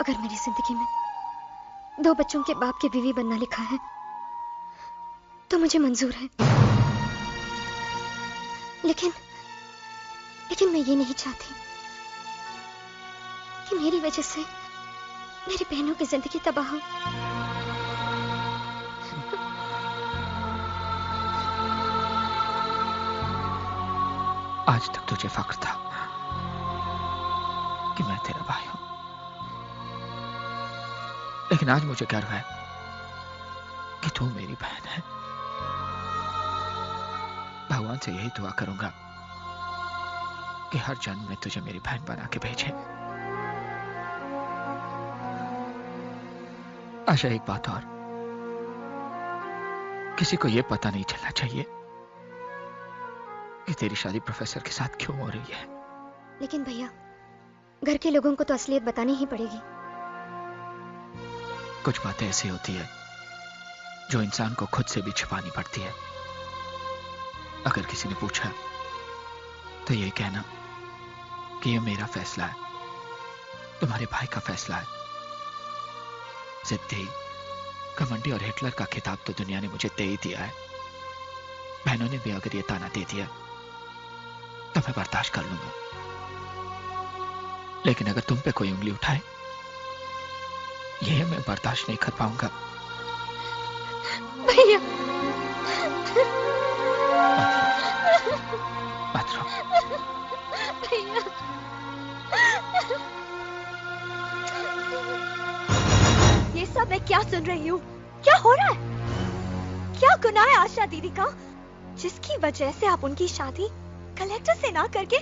अगर मेरी जिंदगी में 2 बच्चों के बाप की बीवी बनना लिखा है तो मुझे मंजूर है, लेकिन मैं ये नहीं चाहती कि मेरी वजह से मेरी बहनों की जिंदगी तबाह हो। आज तक तुझे फख्र था कि मैं तेरा भाई हूं, लेकिन आज मुझे गर्व है कि तू मेरी बहन है। भगवान से यही दुआ करूंगा कि हर जन्म में तुझे मेरी बहन बना के भेजे। आशा, एक बात और, किसी को यह पता नहीं चलना चाहिए कि तेरी शादी प्रोफेसर के साथ क्यों हो रही है। लेकिन भैया, घर के लोगों को तो असलियत बतानी ही पड़ेगी। कुछ बातें ऐसी होती है जो इंसान को खुद से भी छिपानी पड़ती है। अगर किसी ने पूछा तो ये कहना कि ये मेरा फैसला है, तुम्हारे भाई का फैसला है। जिद्दी, घमंडी और हिटलर का खिताब तो दुनिया ने मुझे दे ही दिया है। बहनों ने भी अगर ये ताना दे दिया तो मैं बर्दाश्त कर लूंगा, लेकिन अगर तुम पे कोई उंगली उठाए, ये मैं बर्दाश्त नहीं कर पाऊंगा। भैया, मत रो। भैया, ये सब मैं क्या सुन रही हूँ? क्या हो रहा है? क्या गुनाह है आशा दीदी का, जिसकी वजह से आप उनकी शादी कलेक्टर से ना करके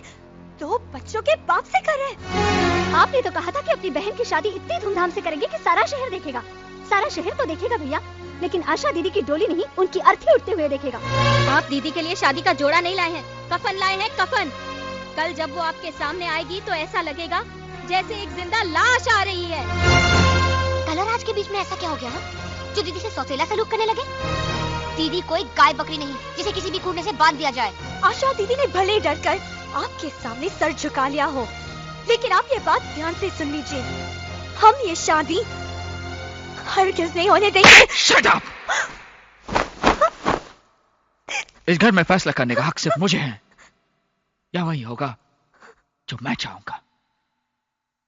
2 बच्चों के बाप से कर रहे हैं? आपने तो कहा था कि अपनी बहन की शादी इतनी धूमधाम से करेंगे कि सारा शहर देखेगा। सारा शहर तो देखेगा भैया, लेकिन आशा दीदी की डोली नहीं, उनकी अर्थी उठते हुए देखेगा। आप दीदी के लिए शादी का जोड़ा नहीं लाए हैं, कफन लाए हैं, कफन। कल जब वो आपके सामने आएगी तो ऐसा लगेगा जैसे एक जिंदा लाश आ रही है। कल और आज के बीच में ऐसा क्या हो गया जो दीदी से सौतेला सलूक करने लगे? दीदी कोई गाय बकरी नहीं जिसे किसी भी खूंटे से बांध दिया जाए। आशा दीदी ने भले डरकर आपके सामने सर झुका लिया हो, लेकिन आप ये बात ध्यान से सुन लीजिए, हम ये शादी हरगिज़ नहीं होने देंगे। Shut up! इस घर में फैसला करने का हक सिर्फ मुझे है, या वही होगा जो मैं चाहूंगा।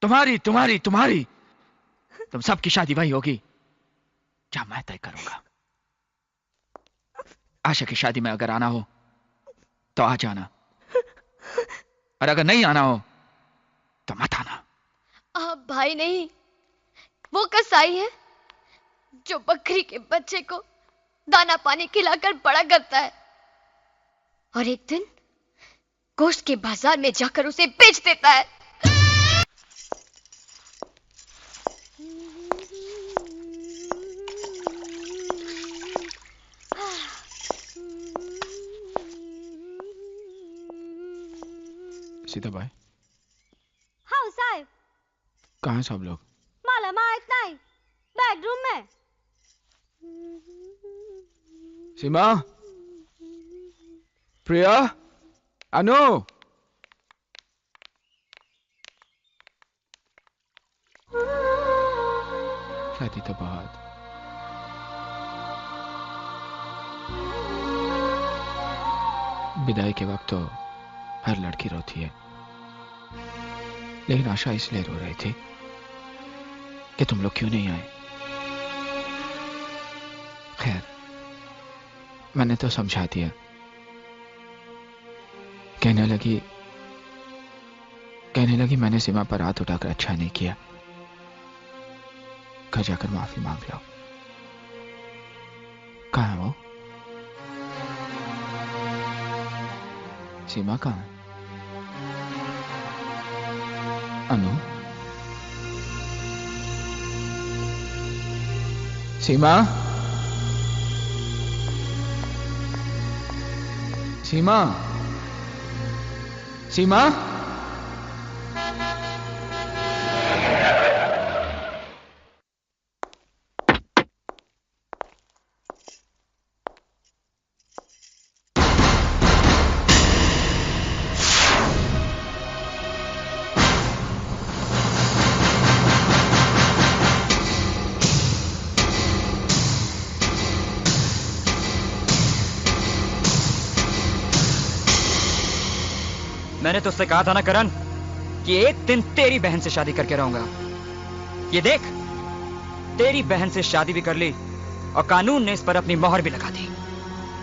तुम्हारी तुम्हारी तुम्हारी तुम सबकी शादी वही होगी जहां मैं तय करूंगा। आशा की शादी में अगर आना हो तो आ जाना, और अगर नहीं आना हो तो मत आना। आप भाई नहीं, वो कसाई है जो बकरी के बच्चे को दाना पानी खिलाकर बड़ा करता है और एक दिन गोश्त के बाजार में जाकर उसे बेच देता है। सीता भाई, हाँ साहब। कहाँ हैं सब लोग? माला माँ इतना ही बेडरूम में। सीमा, प्रिया, अनु। शादी तो बहुत, विदाई के वक्त तो हर लड़की रोती है, लेकिन आशा इसलिए रो रही थी कि तुम लोग क्यों नहीं आए। खैर, मैंने तो समझा दिया। कहने लगी मैंने सीमा पर हाथ उठाकर अच्छा नहीं किया, घर जाकर माफी मांग लो। कहाँ है वो? सीमा कहाँ है? अनु, सीमा, सीमा, सीमा। मैंने तो उससे कहा था ना करण कि एक दिन तेरी बहन से शादी करके रहूंगा। ये देख, तेरी बहन से शादी भी कर ली और कानून ने इस पर अपनी मोहर भी लगा दी।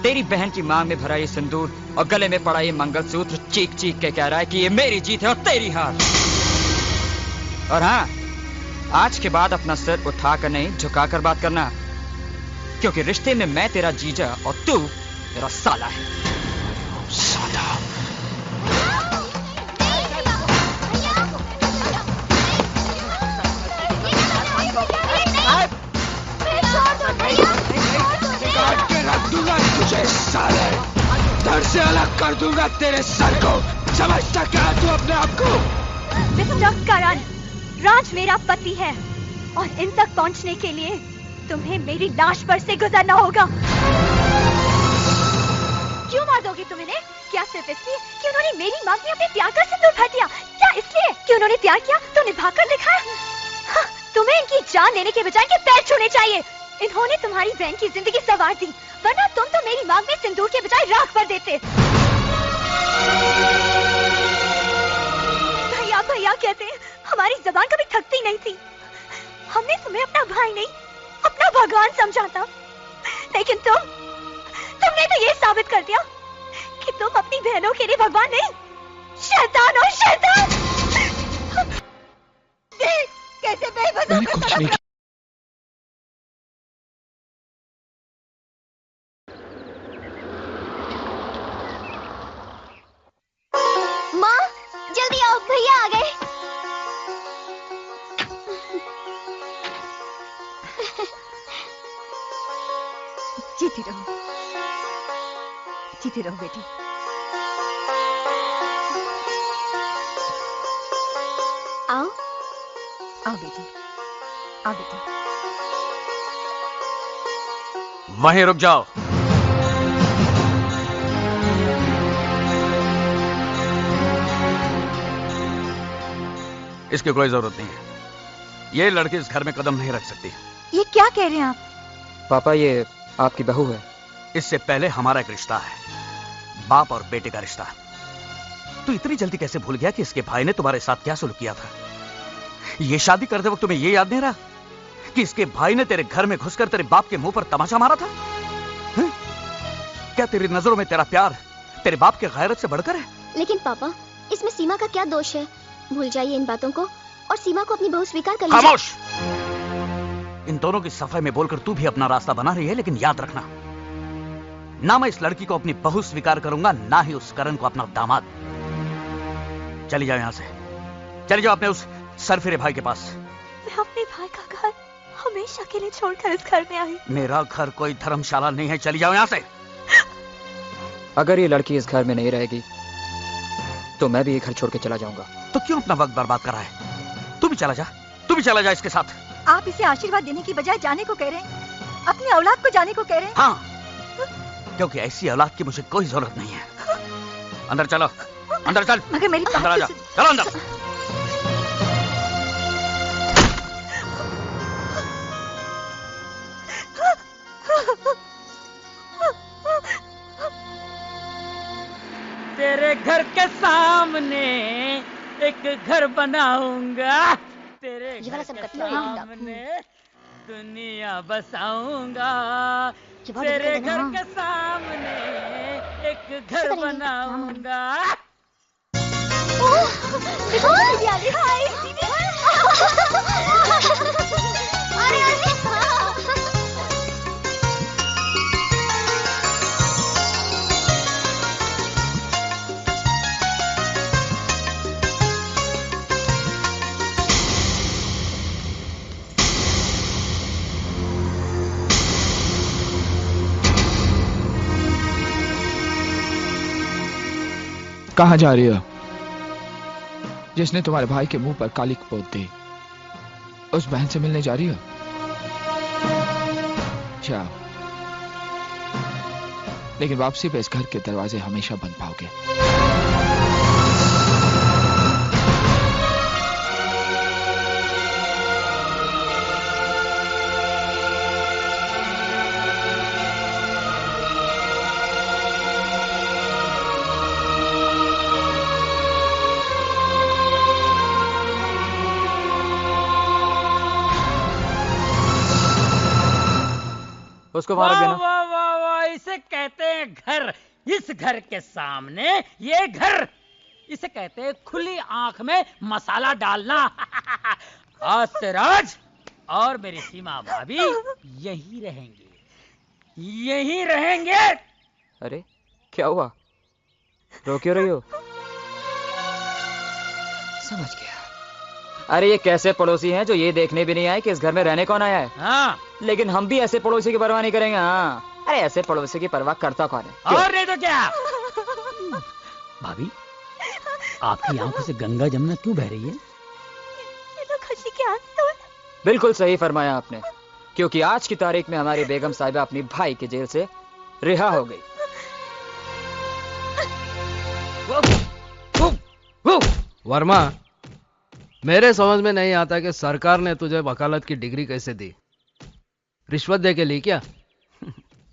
तेरी बहन की मांग में भरा ये सिंदूर और गले में पड़ा ये मंगलसूत्र चीख चीख के कह रहा है कि ये मेरी जीत है और तेरी हार। और हाँ, आज के बाद अपना सिर उठाकर नहीं झुकाकर बात करना, क्योंकि रिश्ते में मैं तेरा जीजा और तू मेरा साला है। साला। तुझे साले धड़ से अलग कर दूंगा तेरे सर को। समझता क्या तू अपने आप को? मिस्टर करण, राज मेरा पति है और इन तक पहुंचने के लिए तुम्हें मेरी लाश पर से गुजरना होगा। क्यों मार दोगे तुम इन्हें? क्या सिर्फ इसलिए कि उन्होंने मेरी मांग में अपने प्यार का सिंदूर भर दिया? क्या इसलिए कि उन्होंने प्यार किया तो निभाकर दिखाया? हाँ, तुम्हें इनकी जान लेने के बजाय इनके पैर छूने चाहिए। इन्होंने तुम्हारी बहन की जिंदगी संवार दी, वरना तुम तो मेरी मांग में सिंदूर के बजाय राख भर देते। भैया भैया कहते हैं, हमारी जबान कभी थकती नहीं थी। हमने तुम्हें अपना भाई नहीं, अपना भगवान समझा था, लेकिन तुमने तो ये साबित कर दिया कि तुम अपनी बहनों के लिए भगवान नहीं, शैतान हो शैतान। देख कैसे बेबस होकर जल्दी आओ, भैया आ गए। जीती रहो, जीती रहो बेटी। आओ आओ बेटी, आओ बेटी। वहीं रुक जाओ। इसकी कोई जरूरत नहीं है। ये लड़की इस घर में कदम नहीं रख सकती। ये क्या कह रहे हैं आप? पापा, ये आपकी बहू है। इससे पहले हमारा एक रिश्ता है, बाप और बेटे का रिश्ता। तू इतनी जल्दी कैसे भूल गया कि इसके भाई ने तुम्हारे साथ क्या सुलूक किया था? ये शादी करते वक्त तुम्हें ये याद नहीं रहा कि इसके भाई ने तेरे घर में घुसकर तेरे बाप के मुंह पर तमाचा मारा था? क्या तेरी नजरों में तेरा प्यार तेरे बाप के गैरत से बढ़कर है। लेकिन पापा, इसमें सीमा का क्या दोष है? भूल जाइए इन बातों को और सीमा को अपनी बहू स्वीकार कर लीजिए। खामोश! इन दोनों की सफाई में बोलकर तू भी अपना रास्ता बना रही है, लेकिन याद रखना, ना मैं इस लड़की को अपनी बहू स्वीकार करूंगा, ना ही उस करण को अपना दामाद। चली जाओ यहां से, चली जाओ अपने उस सरफिरे भाई के पास। मैं अपने भाई का घर हमेशा के लिए छोड़कर इस घर में आई। मेरा घर कोई धर्मशाला नहीं है, चली जाओ यहां से। अगर ये लड़की इस घर में नहीं रहेगी तो मैं भी ये घर छोड़ के चला जाऊंगा। तो क्यों अपना वक्त बर्बाद कर रहा है? तू भी चला जा, तू भी चला जा इसके साथ। आप इसे आशीर्वाद देने की बजाय जाने को कह रहे हैं, अपनी औलाद को जाने को कह रहे हैं। हाँ, क्योंकि ऐसी औलाद की मुझे कोई जरूरत नहीं है। अंदर चलो, अंदर चल। मगर मेरी अंदर आ जा, चलो अंदर। तेरे घर के सामने एक घर बनाऊंगा, तेरे घर के सामने दुनिया बसाऊंगा, तेरे घर के सामने एक घर बनाऊंगा। कहाँ जा रही हो? जिसने तुम्हारे भाई के मुंह पर कालिक पोत दी, उस बहन से मिलने जा रही हो? जाओ, लेकिन वापसी पे इस घर के दरवाजे हमेशा बंद पाओगे। उसको वहां रख देना। वाह वाह वाह, इसे कहते हैं घर। इस घर के सामने ये घर, इसे कहते हैं खुली आंख में मसाला डालना। आज से राज और मेरी सीमा भाभी यही रहेंगे, यही रहेंगे। अरे क्या हुआ, रो क्यों रही हो? समझ गया। अरे ये कैसे पड़ोसी हैं जो ये देखने भी नहीं आए कि इस घर में रहने कौन आया है। हाँ, लेकिन हम भी ऐसे पड़ोसी की परवाह नहीं करेंगे। हाँ, अरे ऐसे पड़ोसी की परवाह करता कौन है? और नहीं तो क्या। भाभी, आपकी आंखों से गंगा जमुना क्यों बह रही है? ये तो खुशी के आंसू हैं। बिल्कुल सही फरमाया आपने, क्योंकि आज की तारीख में हमारी बेगम साहिबा अपनी भाई के जेल से रिहा हो गई। वर्मा, मेरे समझ में नहीं आता कि सरकार ने तुझे वकालत की डिग्री कैसे दी? रिश्वत दे के ली क्या?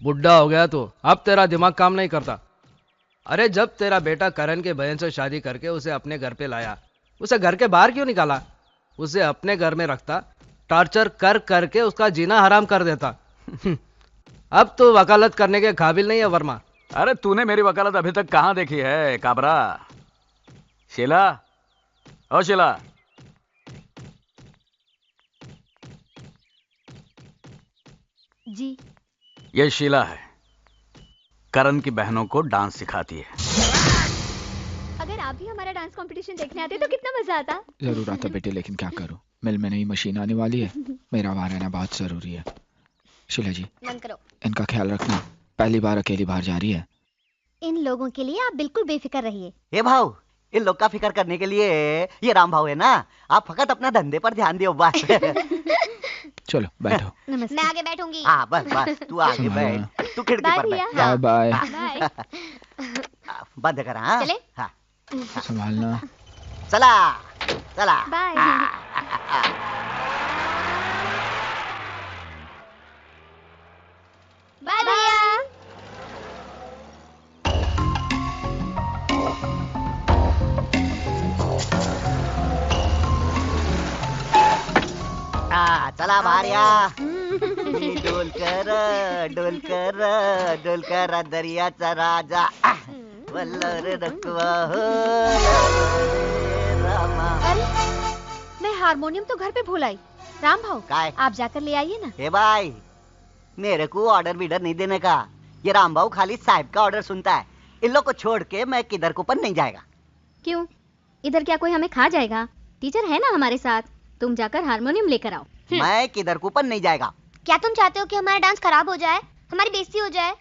बुढ़ा हो गया तो अब तेरा दिमाग काम नहीं करता। अरे जब तेरा बेटा करण के बहन से शादी करके उसे अपने घर पे लाया, उसे घर के बाहर क्यों निकाला? उसे अपने घर में रखता, टॉर्चर कर करके उसका जीना हराम कर देता। अब तो वकालत करने के काबिल नहीं है वर्मा। अरे तूने मेरी वकालत अभी तक कहां देखी है काबरा? शीला, ओ शीला, जी। ये शीला है, करण की बहनों को डांस सिखाती है। अगर आप भी हमारा डांस कंपटीशन देखने आते तो कितना मजा आता। जरूर आता बेटे, लेकिन क्या करूं, मिल में नई मशीन आने वाली है, मेरा वहां रहना बहुत जरूरी है। शीला जी, बंद करो। इनका ख्याल रखना, पहली बार अकेली बाहर जा रही है। इन लोगों के लिए आप बिल्कुल बेफिक्र रहिए। हे भाऊ, इन लोग का फिक्र करने के लिए ये राम भाऊ है ना, आप फकत अपना धंधे पर ध्यान दियो बस। चलो बैठो। मैं आगे बैठूंगी। हाँ बस बस, तू आगे बैठ, तू खिड़की पर बैठ। Bye bye. बंद कर। हाँ चले? हाँ, संभालना। चला चला। बाय। बाय भैया। चला भार्या, डोलकर डोलकर डोलकर दर्याचा राजा, वल्लरे रखवा हो रामा। अरे मैं हारमोनियम तो घर पे भूल आई। राम भाऊ काय? आप जाकर ले आइए ना। हे भाई, मेरे को ऑर्डर बीडर नहीं देने का। ये राम भाऊ खाली साहब का ऑर्डर सुनता है। इन लोग को छोड़ के मैं किधर को पर नहीं जाएगा। क्यों? इधर क्या कोई हमें खा जाएगा? टीचर है ना हमारे साथ, तुम जाकर हारमोनियम लेकर आओ। मैं किधर को पर नहीं जाएगा। क्या तुम चाहते हो कि हमारा डांस खराब हो जाए, हमारी बेइज्जती हो जाए?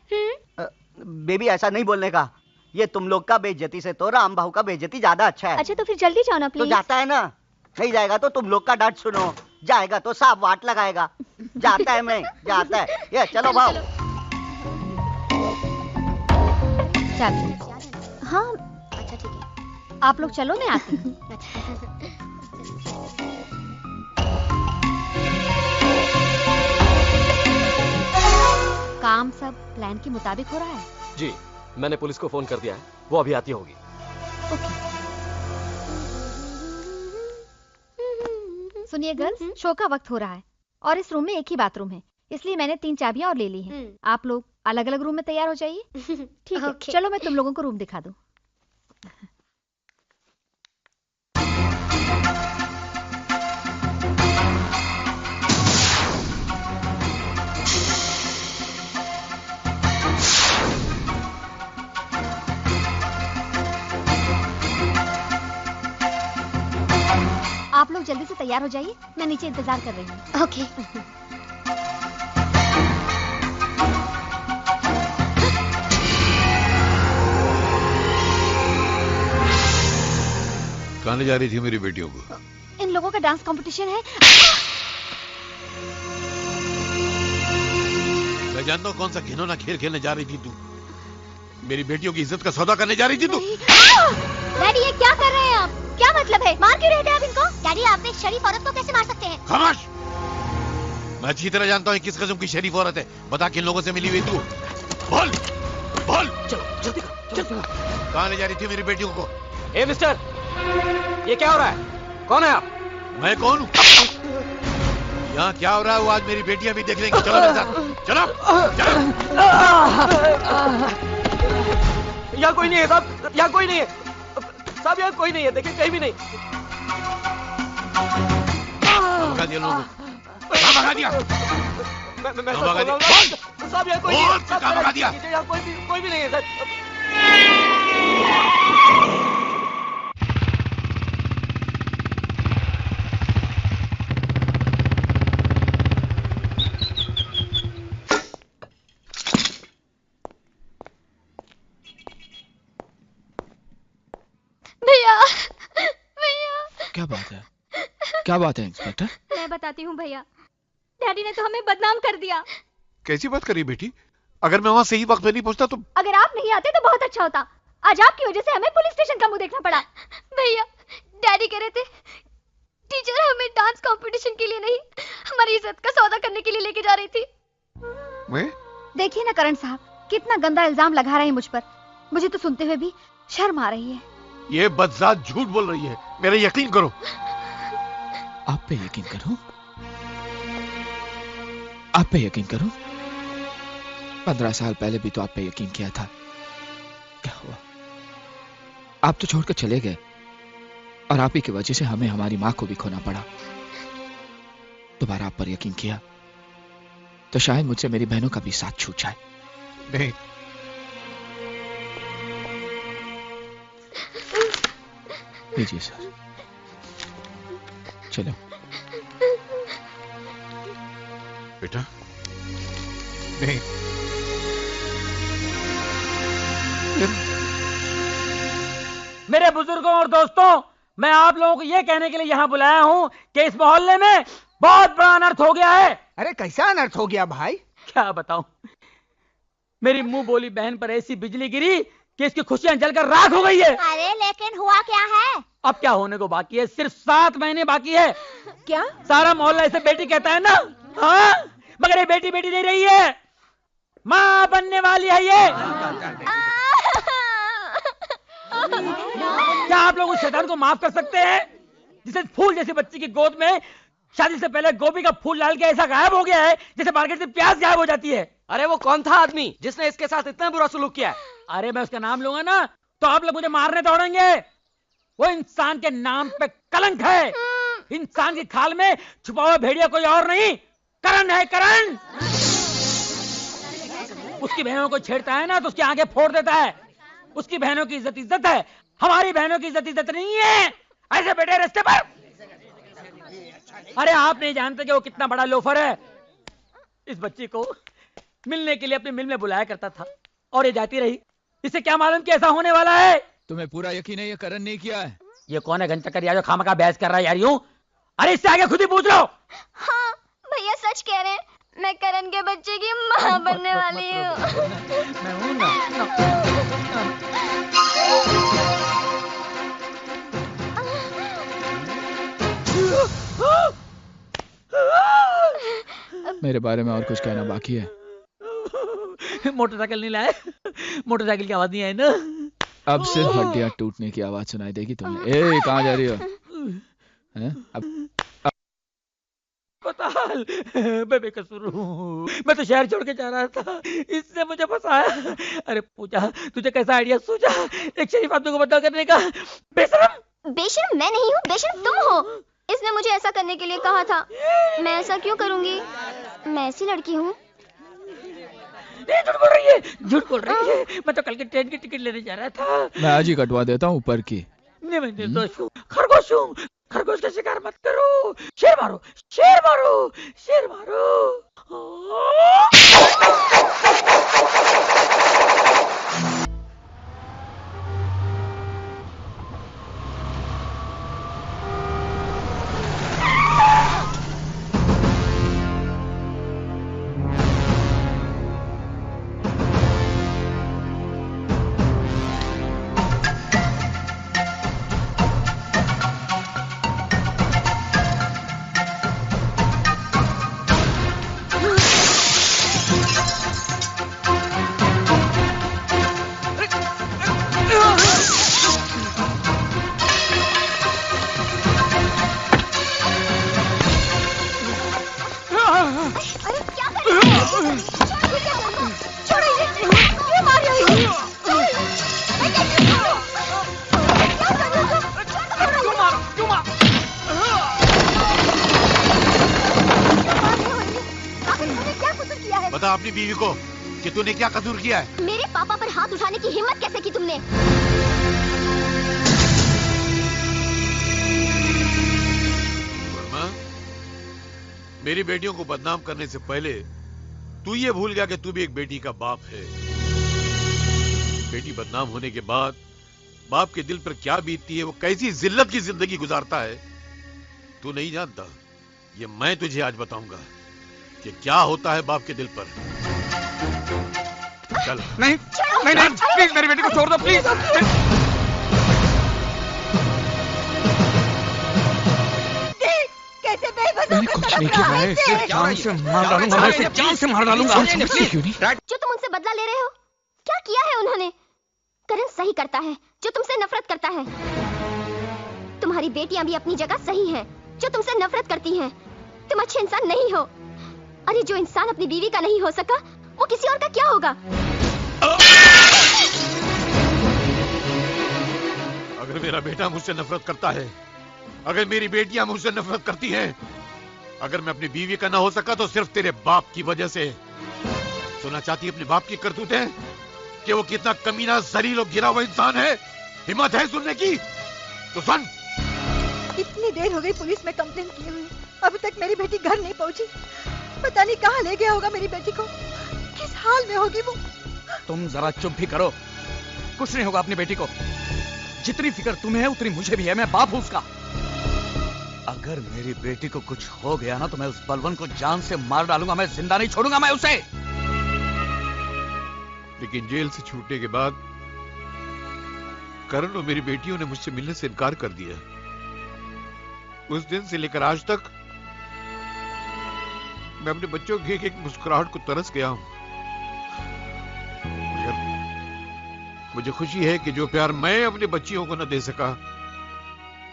बेबी ऐसा नहीं बोलने का। ये तुम लोग का बेइज्जती से तो राम भाऊ का बेइज्जती ज्यादा अच्छा है। अच्छा तो फिर जल्दी जाओ ना तो प्लीज। जाता है ना, नहीं जाएगा तो तुम लोग का डांट सुनो, जाएगा तो साफ वाट लगाएगा। जाता है मैं, जाता है। ये चलो भाऊ। चलो। हाँ अच्छा ठीक है, आप लोग चलो, मैं आती हूँ। काम सब प्लान के मुताबिक हो रहा है। जी, मैंने पुलिस को फोन कर दिया है, वो अभी आती होगी। सुनिए गर्ल्स, शो का वक्त हो रहा है और इस रूम में एक ही बाथरूम है, इसलिए मैंने 3 चाबियां और ले ली हैं। आप लोग अलग अलग रूम में तैयार हो जाइए। ठीक है, चलो मैं तुम लोगों को रूम दिखा दूं। आप लोग जल्दी से तैयार हो जाइए, मैं नीचे इंतजार कर रही हूँ। ओके। कहाँ ले जा रही थी मेरी बेटियों को? इन लोगों का डांस कंपटीशन है। मैं जानता हूँ कौन सा घिनौना खेल खेलने जा रही थी तू। मेरी बेटियों की इज्जत का सौदा करने जा रही थी तू। डैडी ये क्या कर रहे हैं आप? क्या मतलब है? मार क्यों रहे थे आप इनको? डैडी आप एक शरीफ औरत को कैसे मार सकते हैं? खामोश! मैं अच्छी तरह जानता हूँ किस किस्म की शरीफ औरत है। बता किन लोगों से मिली हुई तू? बोल, बोल। जल्दी चल। कहाँ ले जा रही थी मेरी बेटियों को? ए मिस्टर, ये क्या हो रहा है? कौन है आप? मैं कौन हूँ? यहाँ क्या हो रहा है वो आज मेरी बेटियां भी देख लेंगी। चलो मेरे साथ, चलो, चलो। यहाँ कोई नहीं है साहब, यहाँ कोई नहीं है साहब, यहाँ कोई नहीं है, देखिए कहीं भी नहीं। भगा दिया लोगों को। कहाँ भगा दिया? मैं भगा दिया? साहब यहाँ कोई नहीं है। कहाँ भगा दिया? यहाँ कोई भी नहीं है सर। क्या बात है? क्या बात है इंस्पेक्टर? मैं बताती हूँ भैया, डैडी ने तो हमें बदनाम कर दिया। कैसी बात करी बेटी? अगर मैं वहाँ सही वक्त में नहीं पहुँचता तो? अगर आप नहीं आते तो बहुत अच्छा होता। आज आपकी वजह से हमें पुलिस स्टेशन का मुंह देखना पड़ा। भैया डैडी कह रहे थे टीचर हमें डांस कंपटीशन के लिए नहीं, हमारी इज्जत का सौदा करने के लिए लेके जा रही थी। मैं? देखिए ना करण साहब, कितना गंदा इल्जाम लगा रहे हैं मुझ पर। मुझे तो सुनते हुए भी शर्म आ रही है। ये बदजात झूठ बोल रही है, मेरा यकीन करो। आप पे यकीन करो? आप पे यकीन करो? 15 साल पहले भी तो आप पे यकीन किया था। क्या हुआ? आप तो छोड़कर चले गए और आप ही की वजह से हमें हमारी मां को भी खोना पड़ा। दोबारा आप पर यकीन किया तो शायद मुझसे मेरी बहनों का भी साथ छूट जाए। नहीं, लीजिए सर, चलो। बेटा नहीं, मेरे बुजुर्गों और दोस्तों, मैं आप लोगों को यह कहने के लिए यहाँ बुलाया हूँ कि इस मोहल्ले में बहुत बड़ा अनर्थ हो गया है। अरे कैसा अनर्थ हो गया भाई? क्या बताऊं, मेरी मुंह बोली बहन पर ऐसी बिजली गिरी कि इसकी खुशियां जलकर राख हो गई है। अरे लेकिन हुआ क्या है? अब क्या होने को बाकी है? सिर्फ 7 महीने बाकी है। क्या? सारा मोहल्ला इसे बेटी कहता है ना? हाँ, मगर ये बेटी बेटी नहीं रही है, माँ बनने वाली है ये। क्या आप लोग उस शैतान को माफ कर सकते हैं जिसे फूल जैसी बच्ची की गोद में शादी से पहले गोभी का फूल डाल के ऐसा गायब हो गया है जैसे मार्केट से प्याज गायब हो जाती है? अरे वो कौन था आदमी जिसने इसके साथ इतना बुरा सलूक किया है? अरे मैं उसका नाम लूंगा ना तो आप लोग मुझे मारने दौड़ेंगे। वो इंसान के नाम पे कलंक है। इंसान की खाल में छुपा हुआ भेड़िया कोई और नहीं, करण है, करण। उसकी बहनों को छेड़ता है ना तो उसकी आंखें फोड़ देता है। उसकी बहनों की इज्जत इज्जत है, हमारी बहनों की इज्जत इज्जत नहीं है। ऐसे बैठे रास्ते पर। अरे आप नहीं जानते कि वो कितना बड़ा लोफर है। इस बच्ची को मिलने के लिए अपनी मिल में बुलाया करता था और ये जाती रही। इसे क्या मालूम कि ऐसा होने वाला है। तुम्हें पूरा यकीन है ये करण नहीं किया है? ये कौन है घंटा कर जो खामखा बहस कर रहा है यार यूं? अरे इससे आगे खुद ही पूछ लो। हाँ भैया सच कह रहे हैं, मैं करण के बच्चे की माँ बनने वाली हूँ। मैं हूँ ना। मेरे बारे में और कुछ कहना बाकी है? मोटरसाइकिल नहीं लाए? मोटरसाइकिल की आवाज नहीं आई ना? अब सिर्फ हड्डियां टूटने की आवाज सुनाई देगी तुम्हें। ए कहाँ जा रही हो? हैं? अब बताल, मैं बेकसूर हूँ। मैं तो शहर छोड़ के जा रहा था, इसने मुझे फंसाया। अरे पूजा, तुझे कैसा आइडिया सूझा एक शरीफ आदमी को बदनाम करने का? बेशरम। बेशरम मैं नहीं हूँ, बेशरम तुम हो। इसने मुझे ऐसा करने के लिए कहा था। मैं ऐसा क्यों करूंगी? मैं ऐसी लड़की हूँ। झूठ बोल रही है, झूठ बोल रही है। मैं तो कल के ट्रेन की टिकट लेने जा रहा था। मैं आज ही कटवा देता हूँ ऊपर की। नहीं मैं निर्दोष हूँ, खरगोश हूँ। खरगोश का शिकार मत करो। शेर मारो, शेर मारो, शेर मारो। बता अपनी बीवी को कि तूने क्या कसूर किया है। मेरे पापा पर हाथ उठाने की हिम्मत कैसे की तुमने? वर्मा, मेरी बेटियों को बदनाम करने से पहले तू ये भूल गया कि तू भी एक बेटी का बाप है। बेटी बदनाम होने के बाद बाप के दिल पर क्या बीतती है, वो कैसी जिल्लत की जिंदगी गुजारता है, तू नहीं जानता। ये मैं तुझे आज बताऊंगा कि क्या होता है बाप के दिल पर। चल। नहीं नहीं नहीं, प्लीज मेरी बेटी को छोड़ दो प्लीज। कैसे बेबस मैंने कुछ नहीं किया है, इसे जान से मार डालूंगा, मैं इसे जान से मार डालूंगा। जो तुम उनसे बदला ले रहे हो, क्या किया है उन्होंने? करण सही करता है जो तुमसे नफरत करता है। तुम्हारी बेटियां भी अपनी जगह सही हैं, जो तुमसे नफरत करती हैं। तुम अच्छे इंसान नहीं हो। अरे जो इंसान अपनी बीवी का नहीं हो सका, वो किसी और का क्या होगा? अगर मेरा बेटा मुझसे नफरत करता है, अगर मेरी बेटियां मुझसे नफरत करती हैं, अगर मैं अपनी बीवी का ना हो सका तो सिर्फ तेरे बाप की वजह से। सुनना चाहती अपने बाप की करतूतें कि वो कितना कमीना, जलील और गिरा हुआ इंसान है? हिम्मत है सुनने की? तो सुन। इतनी देर हो गई पुलिस में कंप्लेन किए हुए, अभी तक मेरी बेटी घर नहीं पहुंची। पता नहीं कहाँ ले गया होगा मेरी बेटी को, किस हाल में होगी वो। तुम जरा चुप भी करो। कुछ नहीं होगा अपनी बेटी को। जितनी फिक्र तुम्हें है उतनी मुझे भी है, मैं बाप हूं उसका। अगर मेरी बेटी को कुछ हो गया ना तो मैं उस बलवंत को जान से मार डालूंगा, मैं जिंदा नहीं छोड़ूंगा मैं उसे। लेकिन जेल से छूटने के बाद करण और मेरी बेटियों ने मुझसे मिलने से इनकार कर दिया। उस दिन से लेकर आज तक मैं अपने बच्चों की एक मुस्कुराहट को तरस गया हूं। मुझे खुशी है कि जो प्यार मैं अपनी बच्चियों को न दे सका,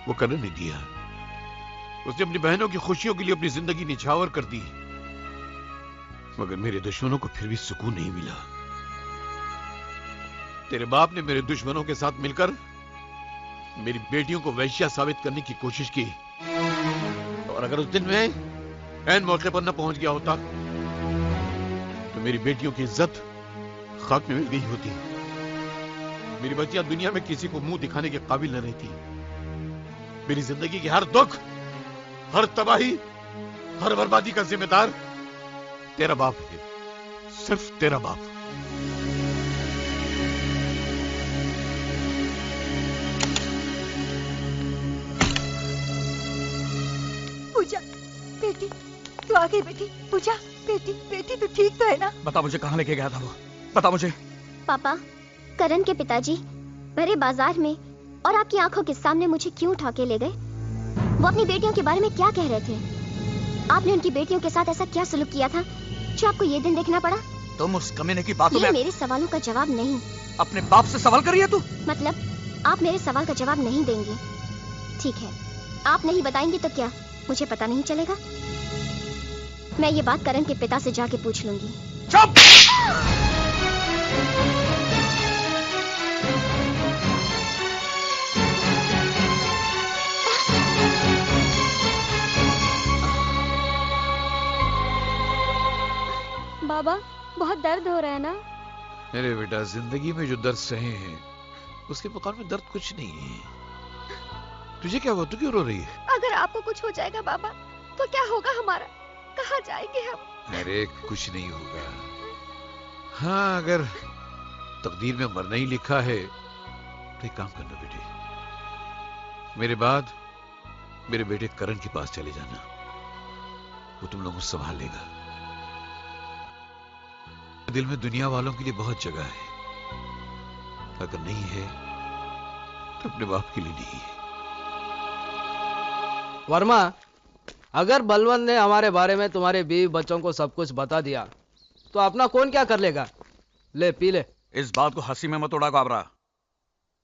वो करण ने दिया। उसने अपनी बहनों की खुशियों के लिए अपनी जिंदगी निछावर कर दी, मगर मेरे दुश्मनों को फिर भी सुकून नहीं मिला। तेरे बाप ने मेरे दुश्मनों के साथ मिलकर मेरी बेटियों को वैश्या साबित करने की कोशिश की, और अगर उस दिन में ऐन मौके पर न पहुंच गया होता तो मेरी बेटियों की इज्जत खाक में मिल गई होती। मेरी बच्चियां दुनिया में किसी को मुंह दिखाने के काबिल न रहती। मेरी जिंदगी की हर दुख, हर तबाही, हर बर्बादी का जिम्मेदार तेरा बाप है, सिर्फ तेरा बाप। पूजा बेटी, तू आ गई बेटी। पूजा बेटी, बेटी तू ठीक तो है ना? बता मुझे कहाँ लेके गया था वो, बता मुझे। पापा, करण के पिताजी भरे बाजार में और आपकी आंखों के सामने मुझे क्यों उठा के ले गए? वो अपनी बेटियों के बारे में क्या कह रहे थे? आपने उनकी बेटियों के साथ ऐसा क्या सलूक किया था जो आपको ये दिन देखना पड़ा? तुम उस कमीने की बातों में मेरे सवालों का जवाब नहीं। अपने बाप से सवाल कर रही है तू? मतलब आप मेरे सवाल का जवाब नहीं देंगे? ठीक है, आप नहीं बताएंगे तो क्या मुझे पता नहीं चलेगा? मैं ये बात करण के पिता से जाके पूछ लूंगी। चुप! बाबा, बहुत दर्द हो रहा है ना? मेरे बेटा, जिंदगी में जो दर्द सहे हैं उसके मुकाबले में दर्द कुछ नहीं है। तुझे क्या हुआ? तू क्यों रो रही है? अगर आपको कुछ हो जाएगा बाबा तो क्या होगा हमारा? कहाँ जाएंगे हम? अरे कुछ नहीं होगा। हाँ, अगर तकदीर में मरना ही लिखा है तो एक काम करना बेटे, मेरे बाद मेरे बेटे करण के पास चले जाना, वो तुम लोगों को संभाल लेगा। दिल में दुनिया वालों के लिए बहुत जगह है, अगर नहीं है तो अपने बाप के लिए नहीं है। वर्मा, अगर बलवंत ने हमारे बारे में तुम्हारे बीवी बच्चों को सब कुछ बता दिया तो अपना कौन क्या कर लेगा? ले पी ले। इस बात को हंसी में मत उड़ा गाबरा।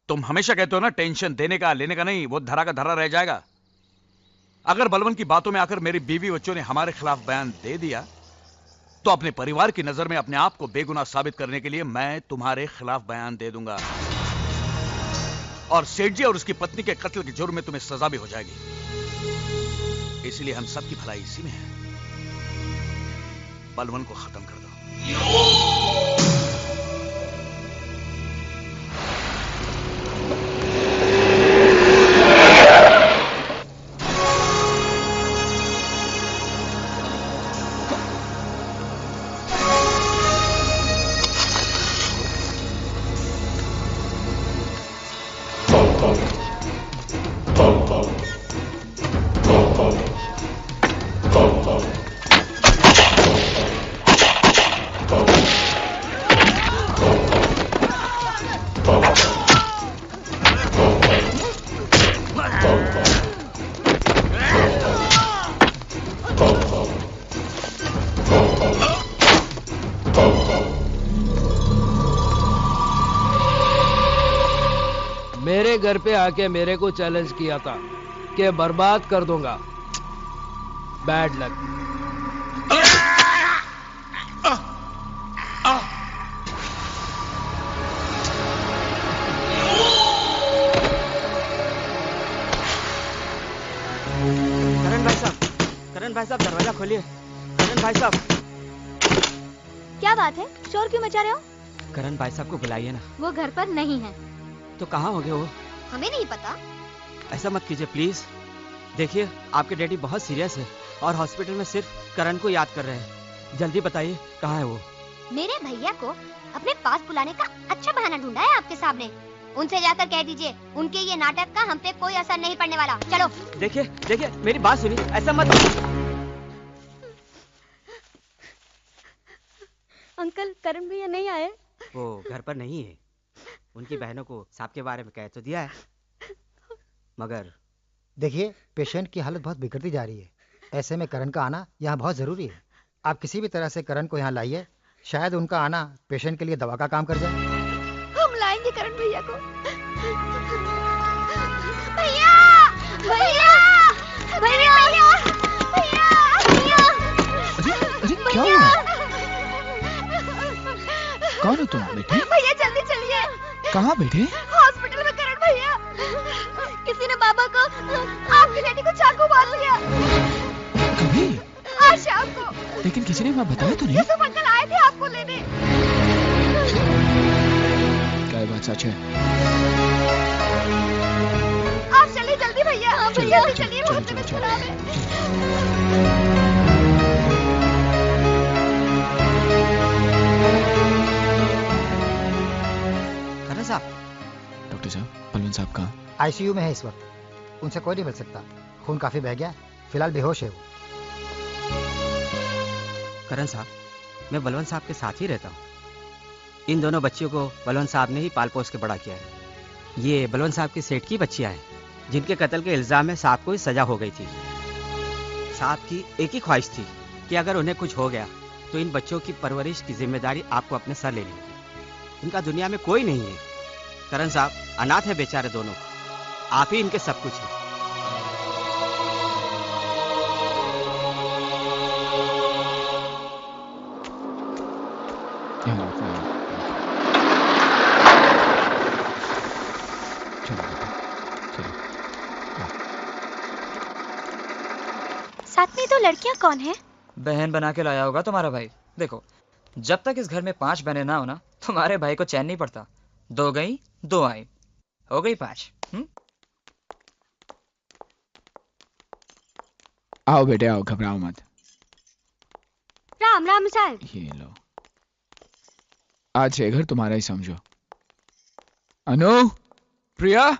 तुम हमेशा कहते हो ना, टेंशन देने का लेने का नहीं, वो धरा का धरा रह जाएगा। अगर बलवंत की बातों में आकर मेरी बीवी बच्चों ने हमारे खिलाफ बयान दे दिया तो अपने परिवार की नजर में अपने आप को बेगुनाह साबित करने के लिए मैं तुम्हारे खिलाफ बयान दे दूंगा, और सेठ जी और उसकी पत्नी के कत्ल के जुर्म में तुम्हें सजा भी हो जाएगी। इसलिए हम सबकी भलाई इसी में है, बलवंत को खत्म कर दो। मेरे घर पे आके मेरे को चैलेंज किया था कि बर्बाद कर दूंगा। Bad luck. करण भाई साहब दरवाजा खोलिए। करण भाई साहब। क्या बात है, शोर क्यों मचा रहे हो? करण भाई साहब को बुलाइए ना। वो घर पर नहीं है। तो कहाँ हो गए वो? हमें नहीं पता। ऐसा मत कीजिए प्लीज। देखिए, आपके डैडी बहुत सीरियस है और हॉस्पिटल में सिर्फ करण को याद कर रहे हैं। जल्दी बताइए कहाँ है वो? मेरे भैया को अपने पास बुलाने का अच्छा बहाना ढूंढा है आपके सामने। उनसे जाकर कह दीजिए उनके ये नाटक का हम पे कोई असर नहीं पड़ने वाला। चलो। देखिए देखिए, मेरी बात सुनिए, ऐसा मत। अंकल, करण भैया नहीं आए? वो घर पर नहीं है। उनकी बहनों को सांप के बारे में कह तो दिया है, मगर देखिए, पेशेंट की हालत बहुत बिगड़ती जा रही है। ऐसे में करण का आना यहाँ बहुत जरूरी है। आप किसी भी तरह से करण को यहाँ लाइए, शायद उनका आना पेशेंट के लिए दवा का काम कर जाए। हम लाएंगे करण भैया को। भैया भैया भैया भैया अरे क्या हुआ? कौन हो तुम बेटी? भैया जल्दी चलिए, कहाँ बेटे? हॉस्पिटल में करण भैया। किसी ने बाबा को आपकी बेटी को चाकू मार दिया। कभी? आज शाम को। लेकिन किसी ने वहाँ बताया तो नहीं? यूसुफ अंकल आए थे आपको लेने। क्या ये बात सच है? आप चलिए जल्दी भैया। हाँ भैया चलिए, रास्ते में खराब है। करण साहब। डॉक्टर साहब, बलवंत साहब कहाँ? आईसीयू में है इस वक्त। उनसे कोई नहीं मिल सकता। खून काफी बह गया, फिलहाल बेहोश है वो। करण साहब, मैं बलवंत साहब के साथ ही रहता हूँ। इन दोनों बच्चियों को बलवंत साहब ने ही पाल पोस के बड़ा किया है। ये बलवंत साहब की सेठ की बच्चियां हैं, जिनके कत्ल के इल्जाम में साहब को ही सजा हो गई थी। साहब की एक ही ख्वाहिश थी कि अगर उन्हें कुछ हो गया तो इन बच्चों की परवरिश की जिम्मेदारी आपको अपने सर लेनी होगी। इनका दुनिया में कोई नहीं है। करण साहब अनाथ है बेचारे दोनों, आप ही इनके सब कुछ हैं। साथ में दो लड़कियां कौन है? बहन बना के लाया होगा तुम्हारा भाई। देखो, जब तक इस घर में 5 बहनें ना हो ना, तुम्हारे भाई को चैन नहीं पड़ता। 2 गई 2 आई, हो गई 5। आओ बेटे आओ, घबराओ मत। राम राम साहब। ये लो, आज ये घर तुम्हारा ही समझो। अनु, प्रिया,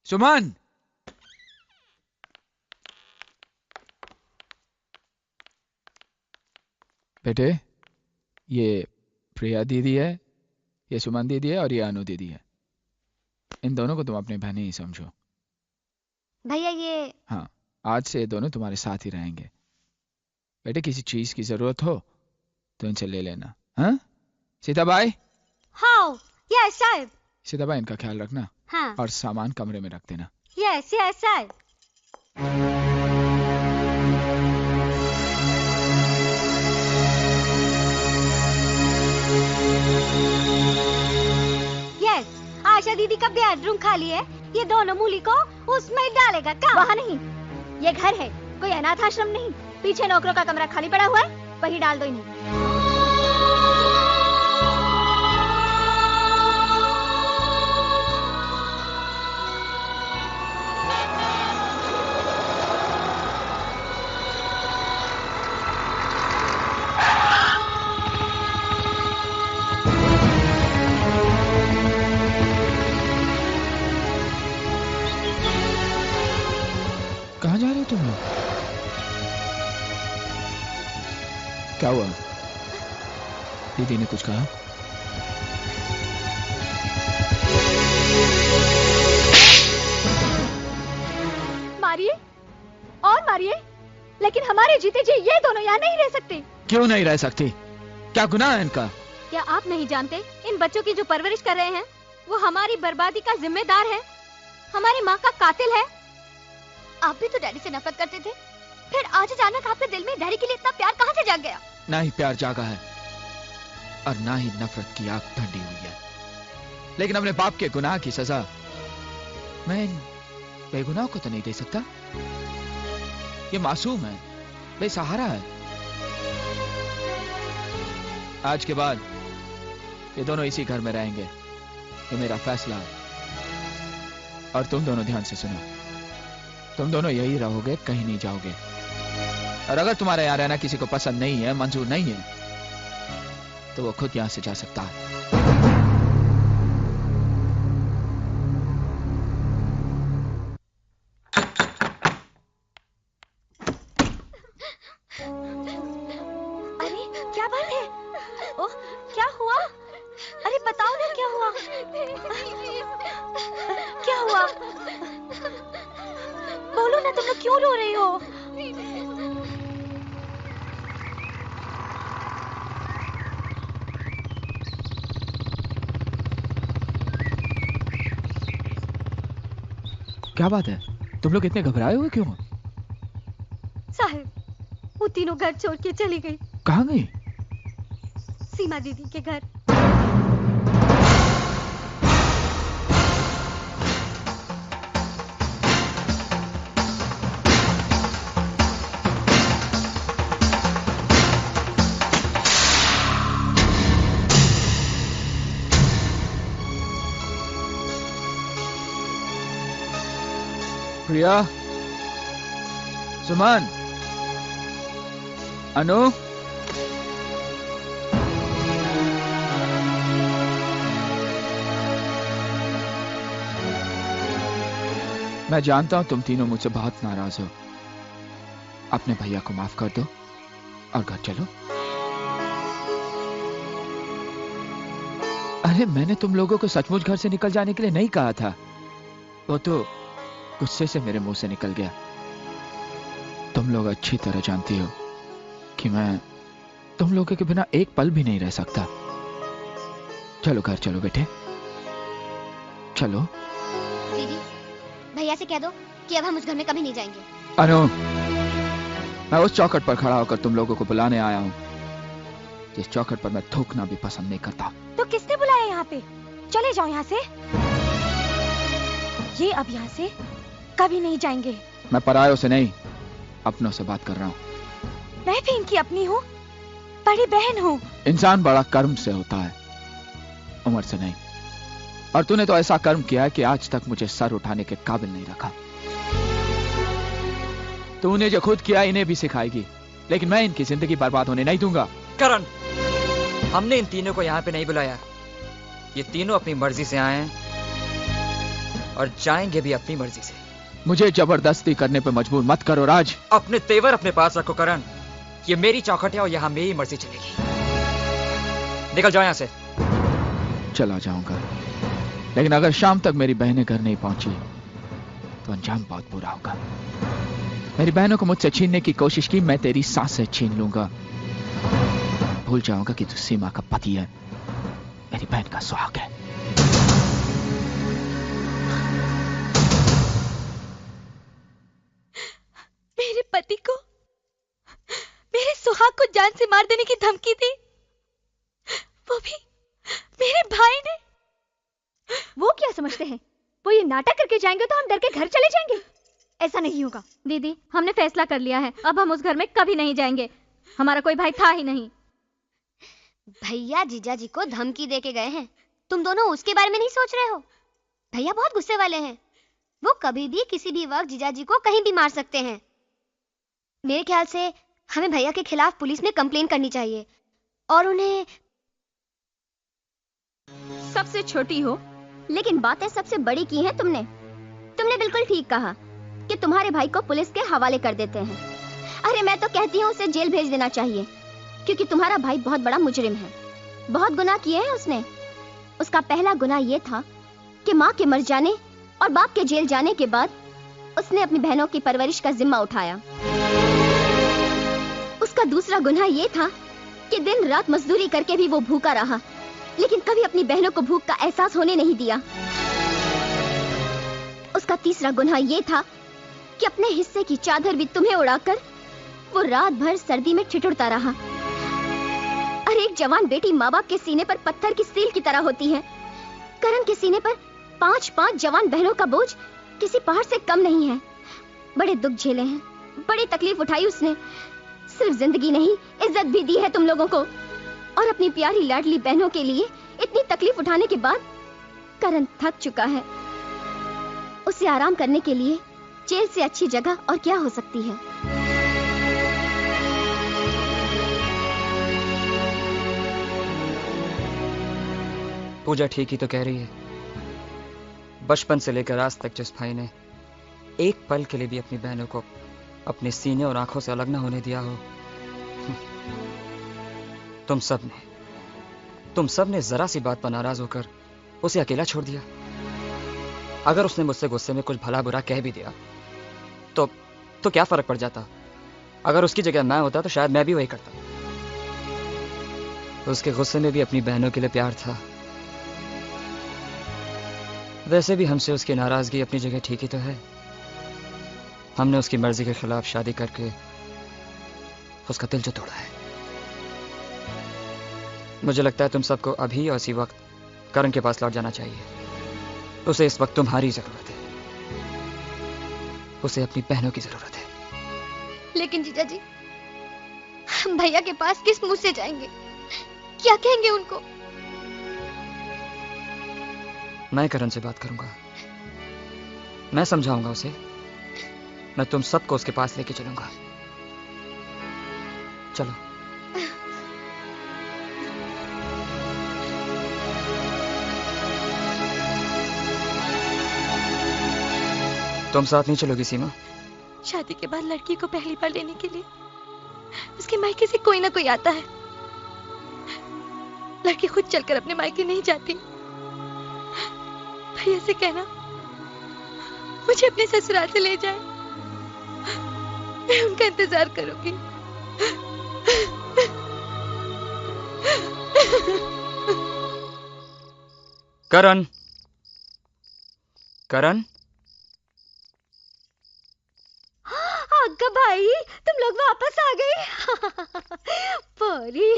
सुमन। बेटे, ये प्रिया दीदी है, ये सुमन दीदी है और ये अनु दीदी है। इन दोनों को तुम अपनी बहनें ही समझो। भैया ये। हाँ, आज से ये दोनों तुम्हारे साथ ही रहेंगे। बेटे, किसी चीज की जरूरत हो तो इनसे ले लेना। हाँ सीताबाई? हाँ यस साहब। सीताबाई, इनका ख्याल रखना। हाँ। और सामान कमरे में रख देना। यस यस साहब। यस, आशा दीदी का बेडरूम खाली है। ये दोनों मूली को उसमें डालेगा क्या? वहाँ नहीं, ये घर है, कोई अनाथ आश्रम नहीं। पीछे नौकरों का कमरा खाली पड़ा हुआ है, वही डाल दो इन्हें। कहाँ जा रहे हो तुम लोग? क्या हुआ? दीदी ने कुछ कहा? मारिए और मारिए, लेकिन हमारे जीते जी ये दोनों यहाँ नहीं रह सकते। क्यों नहीं रह सकती? क्या गुनाह है इनका? क्या आप नहीं जानते, इन बच्चों की जो परवरिश कर रहे हैं वो हमारी बर्बादी का जिम्मेदार है, हमारी माँ का कातिल है। आप भी तो डैडी से नफरत करते थे, फिर आज अचानक आपके दिल में डैडी के लिए इतना प्यार कहाँ से जाग गया? ना ही प्यार जागा है और ना ही नफरत की आग ठंडी हुई है, लेकिन अपने बाप के गुनाह की सजा मैं इन बेगुनाह को तो नहीं दे सकता। ये मासूम है, बेसहारा है। आज के बाद ये दोनों इसी घर में रहेंगे, ये मेरा फैसला है। और तुम दोनों ध्यान से सुनो, तुम दोनों यही रहोगे, कहीं नहीं जाओगे। और अगर तुम्हारे यहाँ रहना किसी को पसंद नहीं है, मंजूर नहीं है, तो वो खुद यहां से जा सकता है। अरे क्या बात है? ओह क्या हुआ? अरे बताओ ना क्या हुआ? क्या हुआ? बोलो ना, तुम लोग क्यों रो रही हो? क्या बात है, तुम लोग इतने घबराए हुए क्यों? साहब, वो तीनों घर छोड़ के चली गई। कहाँ गई? सीमा दीदी के घर। प्रिया, सुमन, अनु, मैं जानता हूं तुम तीनों मुझसे बहुत नाराज हो। अपने भैया को माफ कर दो और घर चलो। अरे मैंने तुम लोगों को सचमुच घर से निकल जाने के लिए नहीं कहा था, वो तो गुस्से से मेरे मुंह से निकल गया। तुम लोग अच्छी तरह जानती हो कि मैं तुम लोगों के बिना एक पल भी नहीं रह सकता। चलो घर चलो बेटे, चलो। दीदी, भैया से कह दो कि अब हम उस घर में कभी नहीं जाएंगे। अनु, मैं उस चौखट पर खड़ा होकर तुम लोगों को बुलाने आया हूं जिस चौखट पर मैं थूकना भी पसंद नहीं करता। तो किसने बुलाया यहाँ पे? चले जाओ यहाँ से। ये अब यहाँ से कभी नहीं जाएंगे। मैं परायों से नहीं, अपनों से बात कर रहा हूँ। मैं भी इनकी अपनी हूँ, बड़ी बहन हूँ। इंसान बड़ा कर्म से होता है, उम्र से नहीं। और तूने तो ऐसा कर्म किया है कि आज तक मुझे सर उठाने के काबिल नहीं रखा। तूने जो खुद किया इन्हें भी सिखाएगी, लेकिन मैं इनकी जिंदगी बर्बाद होने नहीं दूंगा। करण, हमने इन तीनों को यहाँ पे नहीं बुलाया। ये तीनों अपनी मर्जी से आए हैं और जाएंगे भी अपनी मर्जी से। मुझे जबरदस्ती करने पे मजबूर मत करो राज। अपने तेवर अपने पास रखो करण। ये मेरी चौखट है और यहाँ मेरी मर्जी चलेगी। निकल जाओ यहाँ से। चला जाऊंगा, लेकिन अगर शाम तक मेरी बहनें घर नहीं पहुंची तो अंजाम बहुत बुरा होगा। मेरी बहनों को मुझसे छीनने की कोशिश की, मैं तेरी सांसें छीन लूंगा। भूल जाऊंगा कि तू सीमा का पति है, मेरी बहन का सुहाग है। मेरे पति को, मेरे सुहाग को जान से मार देने की धमकी दी, वो भी मेरे भाई ने। वो क्या समझते हैं? वो ये नाटक करके जाएंगे तो हम डर के घर चले जाएंगे? ऐसा नहीं होगा। दीदी, हमने फैसला कर लिया है, अब हम उस घर में कभी नहीं जाएंगे। हमारा कोई भाई था ही नहीं। भैया जीजा जी को धमकी दे के गए हैं, तुम दोनों उसके बारे में नहीं सोच रहे हो? भैया बहुत गुस्से वाले हैं, वो कभी भी किसी भी वक्त जीजा जी को कहीं भी मार सकते हैं। मेरे ख्याल से हमें भैया के खिलाफ पुलिस में कंप्लेन करनी चाहिए और उन्हें। सबसे छोटी हो लेकिन बातें सबसे बड़ी की हैं तुमने। तुमने बिल्कुल ठीक कहा कि तुम्हारे भाई को पुलिस के हवाले कर देते हैं। अरे मैं तो कहती हूँ उसे जेल भेज देना चाहिए, क्योंकि तुम्हारा भाई बहुत बड़ा मुजरिम है। बहुत गुनाह किए हैं उसने। उसका पहला गुनाह यह था कि माँ के मर जाने और बाप के जेल जाने के बाद उसने अपनी बहनों की परवरिश का जिम्मा उठाया। उसका दूसरा गुनाह यह था कि दिन रात मजदूरी करके भी वो भूखा रहा, लेकिन कभी अपनी बहनों को भूख का एहसास होने नहीं दिया। उसका तीसरा गुनाह यह था कि अपने हिस्से की चादर भी तुम्हें उड़ाकर वो रात भर सर्दी में ठिठुरता रहा। अरे एक जवान बेटी माँ बाप के सीने पर पत्थर की सील की तरह होती है। करण के सीने पर 5-5 जवान बहनों का बोझ किसी पहाड़ से कम नहीं है। बड़े दुख झेले हैं, बड़ी तकलीफ उठाई उसने। सिर्फ जिंदगी नहीं, इज्जत भी दी है तुम लोगों को। और अपनी प्यारी लाडली बहनों के लिए इतनी तकलीफ उठाने के बाद करण थक चुका है। उसे आराम करने के लिए जेल से अच्छी जगह और क्या हो सकती है। पूजा ठीक ही तो कह रही है। बचपन से लेकर आज तक जिस भाई ने एक पल के लिए भी अपनी बहनों को अपने सीने और आंखों से अलग ना होने दिया हो, तुम सब ने जरा सी बात पर नाराज होकर उसे अकेला छोड़ दिया। अगर उसने मुझसे गुस्से में कुछ भला बुरा कह भी दिया तो क्या फर्क पड़ जाता? अगर उसकी जगह मैं होता तो शायद मैं भी वही करता। उसके गुस्से में भी अपनी बहनों के लिए प्यार था। वैसे भी हमसे उसकी नाराजगी अपनी जगह ठीक ही तो है। हमने उसकी मर्जी के खिलाफ शादी करके उसका दिल जो तोड़ा है। मुझे लगता है तुम सबको अभी और इसी वक्त करण के पास लौट जाना चाहिए। उसे इस वक्त तुम्हारी जरूरत है, उसे अपनी बहनों की जरूरत है। लेकिन जीजा जी, हम भैया के पास किस मुंह से जाएंगे? क्या कहेंगे उनको? मैं करण से बात करूंगा, मैं समझाऊंगा उसे मैं तुम सबको उसके पास लेके चलूंगा। चलो। तुम साथ नहीं चलोगी सीमा? शादी के बाद लड़की को पहली बार लेने के लिए उसके मायके से कोई ना कोई आता है। लड़की खुद चलकर अपने मायके नहीं जाती। भैया से कहना मुझे अपने ससुराल से ले जाए, मैं उनका इंतजार करूंगी। करण, करण। अग्गा भाई, तुम लोग वापस आ गए। परी।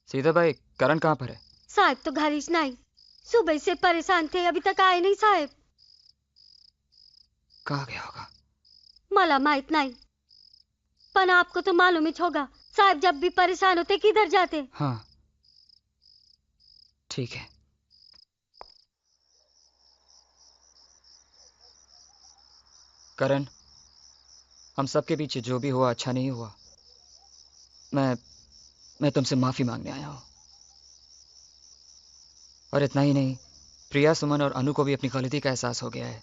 सीधा भाई, करण कहाँ पर है? साहब तो घर ही नहीं, सुबह से परेशान थे, अभी तक आए नहीं साहब। कहाँ गया होगा? मला माहित नहीं, पर आपको तो मालूम ही होगा साहब जब भी परेशान होते किधर जाते। हाँ ठीक है। करण, हम सबके पीछे जो भी हुआ अच्छा नहीं हुआ। मैं तुमसे माफी मांगने आया हूं। और इतना ही नहीं, प्रिया, सुमन और अनु को भी अपनी गलती का एहसास हो गया है।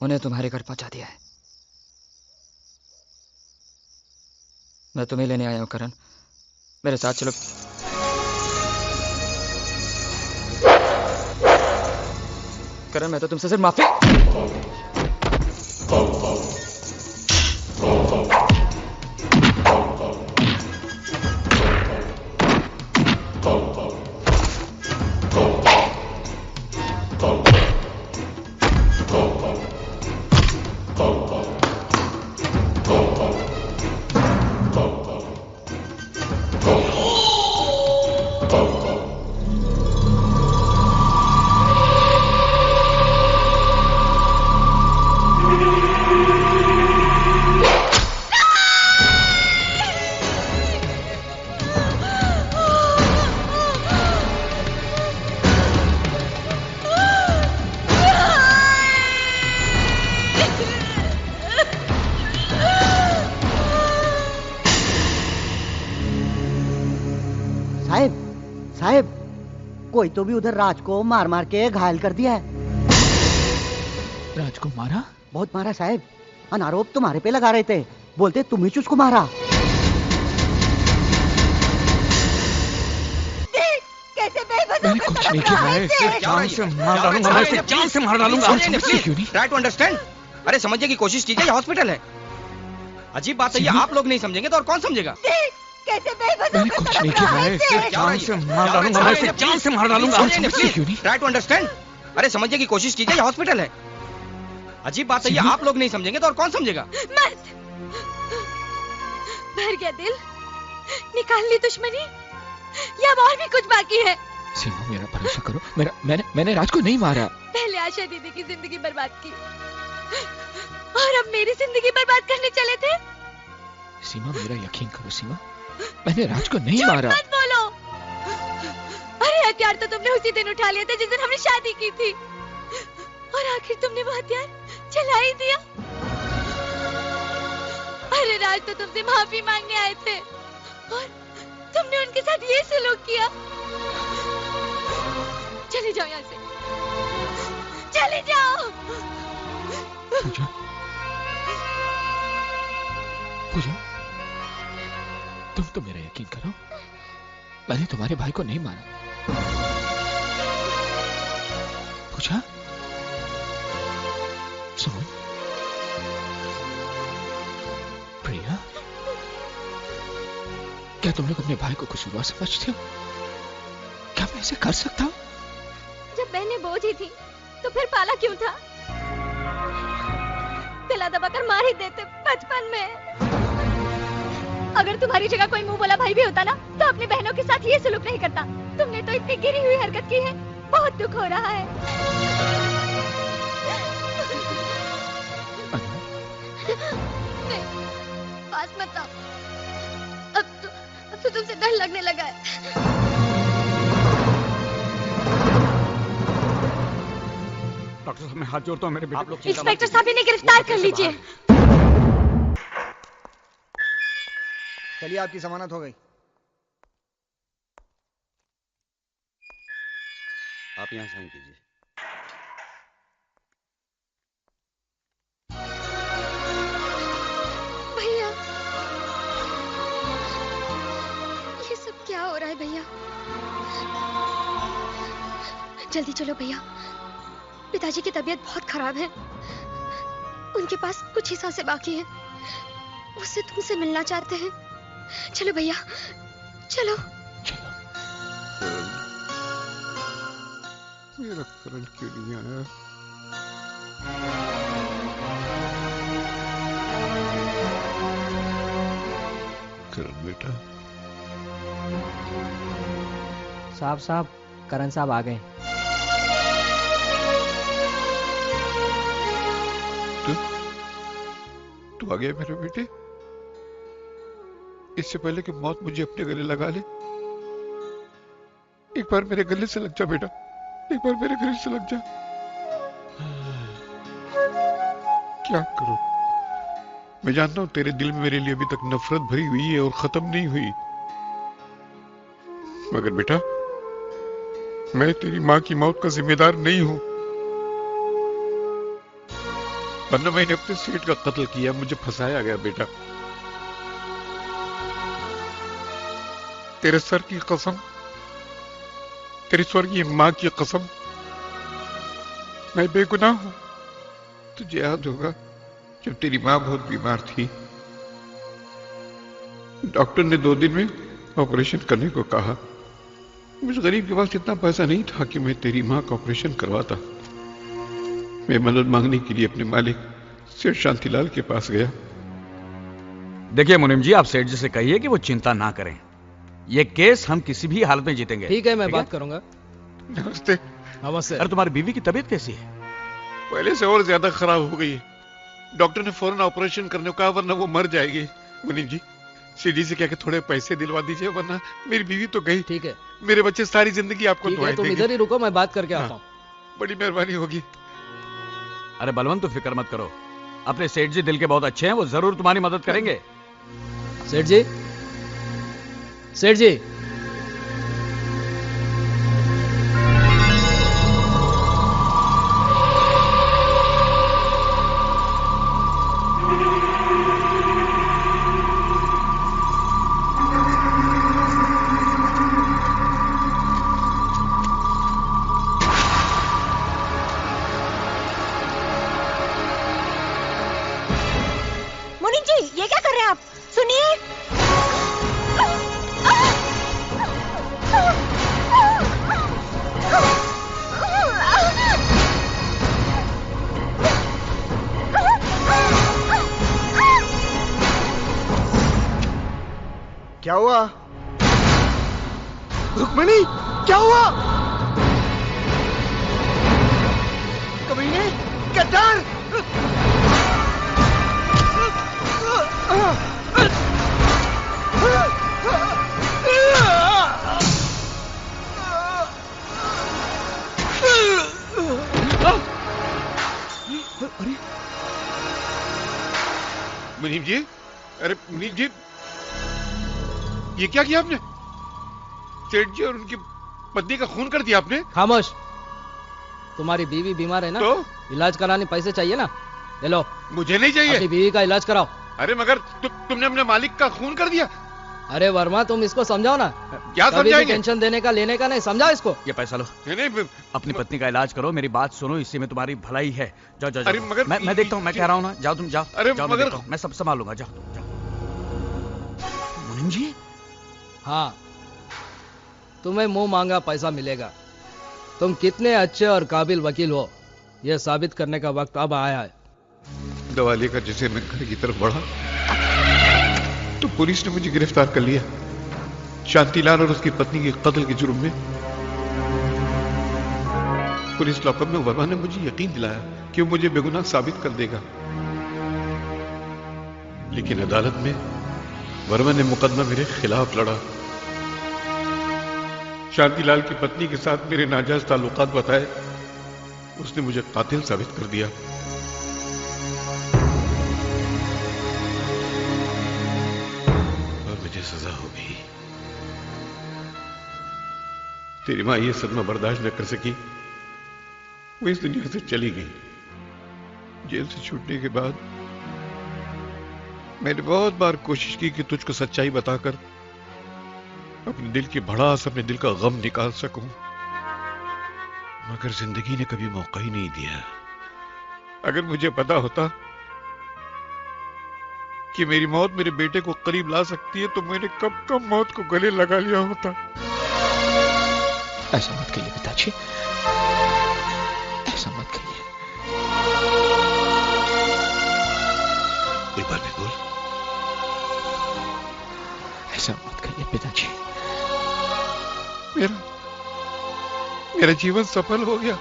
उन्हें तुम्हारे घर पहुंचा दिया है। मैं तुम्हें लेने आया हूं करण, मेरे साथ चलो। करण, मैं तो तुमसे सिर्फ माफी। कोई तो भी उधर राज को मार मार के घायल कर दिया है। राज को मारा? बहुत मारा साहब। अनारोप तुम्हारे पे लगा रहे थे, बोलते तुम ही उसको मारा। कैसे बेबस मैंने कुछ नहीं किया है, इसे जान से मार डालूंगा, मैं इसे जान से मार डालूंगा। Try to understand. अरे समझने की कोशिश कीजिए, ये हॉस्पिटल है। अजीब बात है, ये आप लोग नहीं समझेंगे तो और कौन समझेगा? कैसे बेबस मैंने कुछ नहीं किया है, इसे जान से मार डालूंगा, मैं इसे जान से मार डालूंगा। Try to understand. अरे समझने की कोशिश कीजिए, ये हॉस्पिटल है। अजीब बात है, ये आप लोग नहीं समझेंगे तो और कौन समझेगा? मत। भर गया दिल, निकाल ली दुश्मनी, या और भी कुछ बाकी है? सीमा, मेरा भरोसा करो, मैंने राज को नहीं मारा। पहले आशा दीदी की जिंदगी बर्बाद की और अब मेरी जिंदगी बर्बाद करने चले थे। सीमा, मेरा यकीन करो सीमा, मैंने राज को नहीं मारा। मत बोलो। अरे हथियार तो तुमने उसी दिन उठा लिया था जिस दिन हमने शादी की थी, और आखिर तुमने वो हथियार चला ही दिया। अरे राज तो तुमसे माफी मांगने आए थे और तुमने उनके साथ ये सलूक किया। चले जाओ यहाँ से, चले जाओ। पूजा, पूजा, तुम तो मेरा यकीन करो, मैंने तुम्हारे भाई को नहीं मारा। पूजा, सुमन, प्रिया, क्या तुम लोग अपने भाई को कसूरवार समझते हो? क्या मैं ऐसे कर सकता हूँ? जब बहनें बोझ ही थी तो फिर पाला क्यों था? दिला दबाकर मार ही देते बचपन में। अगर तुम्हारी जगह कोई मुंह बोला भाई भी होता ना, तो अपनी बहनों के साथ ये सलूक नहीं करता। तुमने तो इतनी गिरी हुई हरकत की है, बहुत दुख हो रहा है। नहीं, पास मत आओ। अब तो तुमसे डर लगने लगा है। डॉक्टर साहब मैं हाथ जोड़ता हूँ मेरे बेटे। आप लोग इंस्पेक्टर साहब इन्हें गिरफ्तार कर लीजिए। चलिए आपकी जमानत हो गई। आप यहाँ साइन कीजिए। भैया, ये सब क्या हो रहा है भैया? जल्दी चलो भैया, पिताजी की तबीयत बहुत खराब है। उनके पास कुछ ही सांसें बाकी हैं। उससे तुमसे मिलना चाहते हैं। चलो भैया, चलो। मेरा करण क्यों नहीं आया? करण बेटा। साहब करण साहब आ गए। तू आ गया मेरे बेटे? इससे पहले कि मौत मुझे अपने गले लगा ले, एक बार मेरे गले से लग जा बेटा, एक बार मेरे गले से लग जा। क्या करूं? मैं जानता हूं तेरे दिल में मेरे लिए अभी तक नफरत भरी हुई है और खत्म नहीं हुई, मगर बेटा मैं तेरी मां की मौत का जिम्मेदार नहीं हूं। वरना मैंने अपने सेठ का कत्ल किया, मुझे फंसाया गया बेटा। तेरे सर की कसम, तेरी स्वर्गीय मां की कसम, मैं बेगुनाह हूं। तुझे याद होगा जब तेरी मां बहुत बीमार थी, डॉक्टर ने 2 दिन में ऑपरेशन करने को कहा। मुझ गरीब के पास इतना पैसा नहीं था कि मैं तेरी मां का ऑपरेशन करवाता। मैं मदद मांगने के लिए अपने मालिक सेठ शांतिलाल के पास गया। देखिए मुनीम जी, आप सेठ जी से कहिए कि वो चिंता ना करें। ये केस हम किसी भी हालत में जीतेंगे। ठीक है, मैं बात करूंगा। नमस्ते। नमस्ते। अरे तुम्हारी बीवी की तबीयत कैसी है? पहले से और ज्यादा खराब हो गई है। डॉक्टर ने फौरन ऑपरेशन करने को कहा, वरना वो मर जाएगी। मुनीम जी, सीडी से क्या थोड़े पैसे दिलवा दीजिए, वरना मेरी बीवी तो गई। ठीक है। मेरे बच्चे सारी जिंदगी आपको दुआएं तुम देंगे। इधर ही रुको, मैं बात करके आता हूँ। बड़ी मेहरबानी होगी। अरे बलवंत, तो फिक्र मत करो, अपने सेठ जी दिल के बहुत अच्छे हैं, वो जरूर तुम्हारी मदद करेंगे। सेठ जी, सेठ जी, मुनीम जी, ये क्या कर रहे हैं आप? सुनिए। क्या हुआ? रुक्मिणी, क्या हुआ? कमीने, गद्दार! मुनीम जी, अरे मुनीम जी, ये क्या किया आपने? सेठ जी और उनकी पत्नी का खून कर दिया आपने? खामोश। तुम्हारी बीवी बीमार है ना, तो? इलाज कराने पैसे चाहिए ना, ले लो। मुझे नहीं चाहिए। अपनी बीवी का इलाज कराओ। अरे मगर तुमने अपने मालिक का खून कर दिया। अरे वर्मा, तुम इसको समझाओ ना। क्या कभी भी समझाएंगे? टेंशन देने का लेने का नहीं, समझाओ इसको। ये पैसा लो। नहीं, अपनी पत्नी का इलाज करो, मेरी बात सुनो, इसी में तुम्हारी भलाई है। जाओ जाओ, अरे जाओ। मगर मैं देखता हूँ, मैं कह रहा हूँ ना, जाओ तुम जाओ। अरे जाओ, मगर मैं सब संभालूंगा, जाओ जाओ। मुनीम जी, हाँ, तुम्हें मुंह मांगा पैसा मिलेगा। तुम कितने अच्छे और काबिल वकील हो, यह साबित करने का वक्त अब आया है। दवा लेकर जैसे मैं घर की तरफ बढ़ा तो पुलिस ने मुझे गिरफ्तार कर लिया, शांतिलाल और उसकी पत्नी के कत्ल के जुर्म में। पुलिस लॉकअप में वर्मा ने मुझे यकीन दिलाया कि वो मुझे बेगुनाह साबित कर देगा, लेकिन अदालत में वर्मा ने मुकदमा मेरे खिलाफ लड़ा। शांतिलाल की पत्नी के साथ मेरे नाजायज ताल्लुकात बताए उसने मुझे कातिल साबित कर दिया। और मुझे सजा हो गई। तेरी मां ये सदमा बर्दाश्त न कर सकी, वो इस दुनिया से चली गई। जेल से छूटने के बाद मैंने बहुत बार कोशिश की कि तुझको सच्चाई बताकर अपने दिल की भड़ास, अपने दिल का गम निकाल सकूं, मगर जिंदगी ने कभी मौका ही नहीं दिया। अगर मुझे पता होता कि मेरी मौत मेरे बेटे को करीब ला सकती है तो मैंने कब कब मौत को गले लगा लिया होता। ऐसा मत कहिए पिताजी, ऐसा मत कहिए। एक बार भी बोल। ऐसा मत कहिए पिताजी। मेरा जीवन सफल हो गया।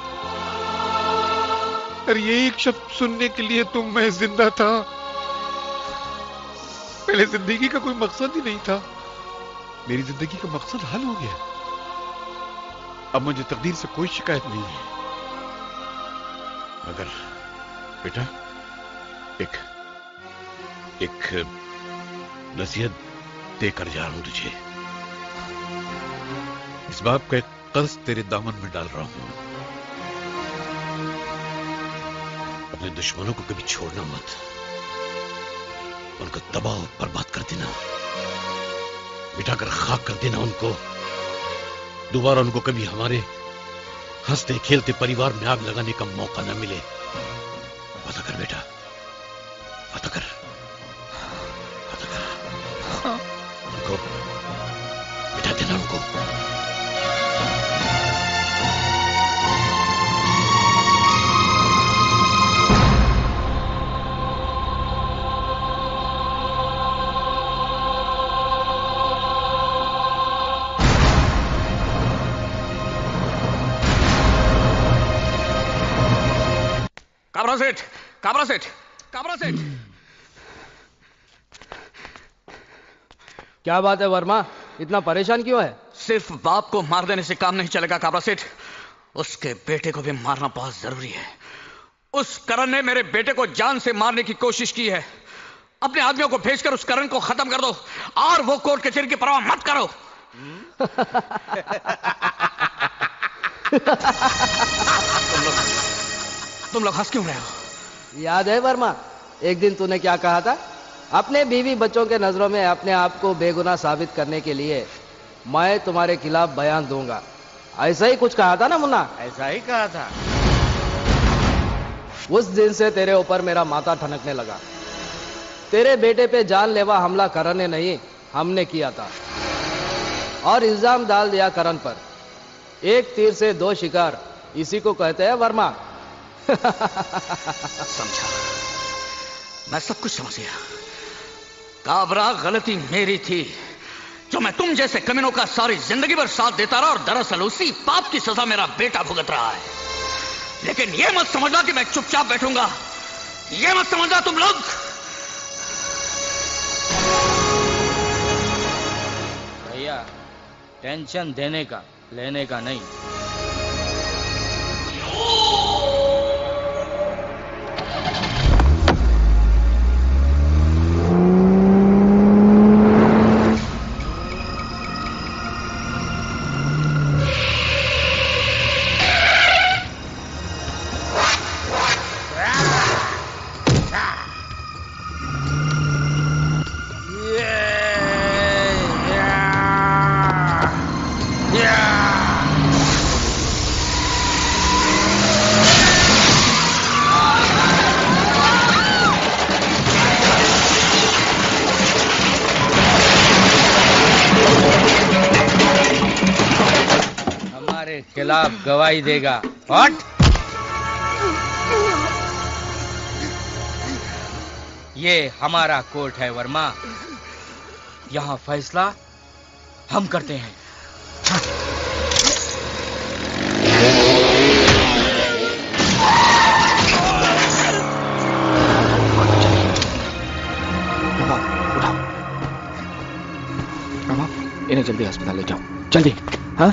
और ये एक शब्द सुनने के लिए तो मैं जिंदा था। पहले जिंदगी का कोई मकसद ही नहीं था, मेरी जिंदगी का मकसद हल हो गया। अब मुझे तकदीर से कोई शिकायत नहीं है। मगर बेटा, एक नसीहत देकर जा रहा हूं तुझे। इस बाप का एक कर्ज तेरे दामन में डाल रहा हूं। अपने दुश्मनों को कभी छोड़ना मत, उनको तबाह और बर्बाद कर देना, मिटाकर खाक कर देना उनको। दोबारा उनको कभी हमारे हंसते खेलते परिवार में आग लगाने का मौका न मिले। पता कर बेटा, पता कर, पता कर। उनको मिटा देना उनको। काबरा सेठ। क्या बात है वर्मा, इतना परेशान क्यों है? सिर्फ बाप को मार देने से काम नहीं चलेगा काबरा सेठ, उसके बेटे को भी मारना बहुत जरूरी है। उस करण ने मेरे बेटे को जान से मारने की कोशिश की है। अपने आदमियों को भेजकर उस करण को खत्म कर दो और वो कोर्ट कचहरी की परवाह मत करो। तुम लोग हंस क्यों रहे हो? याद है वर्मा, एक दिन तूने क्या कहा था? अपने बीवी बच्चों के नजरों में अपने आप को बेगुनाह साबित करने के लिए मैं तुम्हारे खिलाफ बयान दूंगा, ऐसा ही कुछ कहा था ना मुन्ना? ऐसा ही कहा था। उस दिन से तेरे ऊपर मेरा माथा ठनकने लगा। तेरे बेटे पे जानलेवा हमला करण ने नहीं, हमने किया था और इल्जाम डाल दिया करण पर। एक तीर से दो शिकार, इसी को कहते हैं वर्मा। समझा, मैं सब कुछ समझ गया। काबरा, गलती मेरी थी जो मैं तुम जैसे कमीनों का सारी जिंदगी भर साथ देता रहा और दरअसल उसी पाप की सजा मेरा बेटा भुगत रहा है। लेकिन यह मत समझना कि मैं चुपचाप बैठूंगा, यह मत समझना तुम लोग। भैया, टेंशन देने का, लेने का नहीं। खिलाफ गवाही देगा। हट! ये हमारा कोर्ट है वर्मा, यहाँ फैसला हम करते हैं। इन्हें जल्दी अस्पताल ले जाओ, जल्दी। हाँ?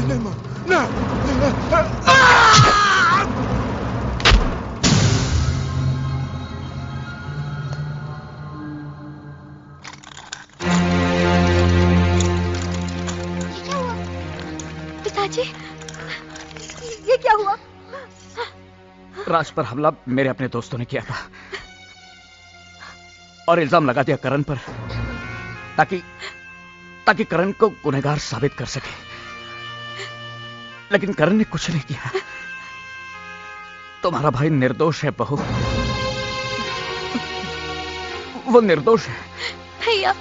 नहीं मार, ना। पिताजी, ये क्या हुआ? राज पर हमला मेरे अपने दोस्तों ने किया था और इल्जाम लगा दिया करण पर, ताकि करण को गुनहगार साबित कर सके। लेकिन करण ने कुछ नहीं किया। तुम्हारा भाई निर्दोष है बहू, वो निर्दोष है। भैया,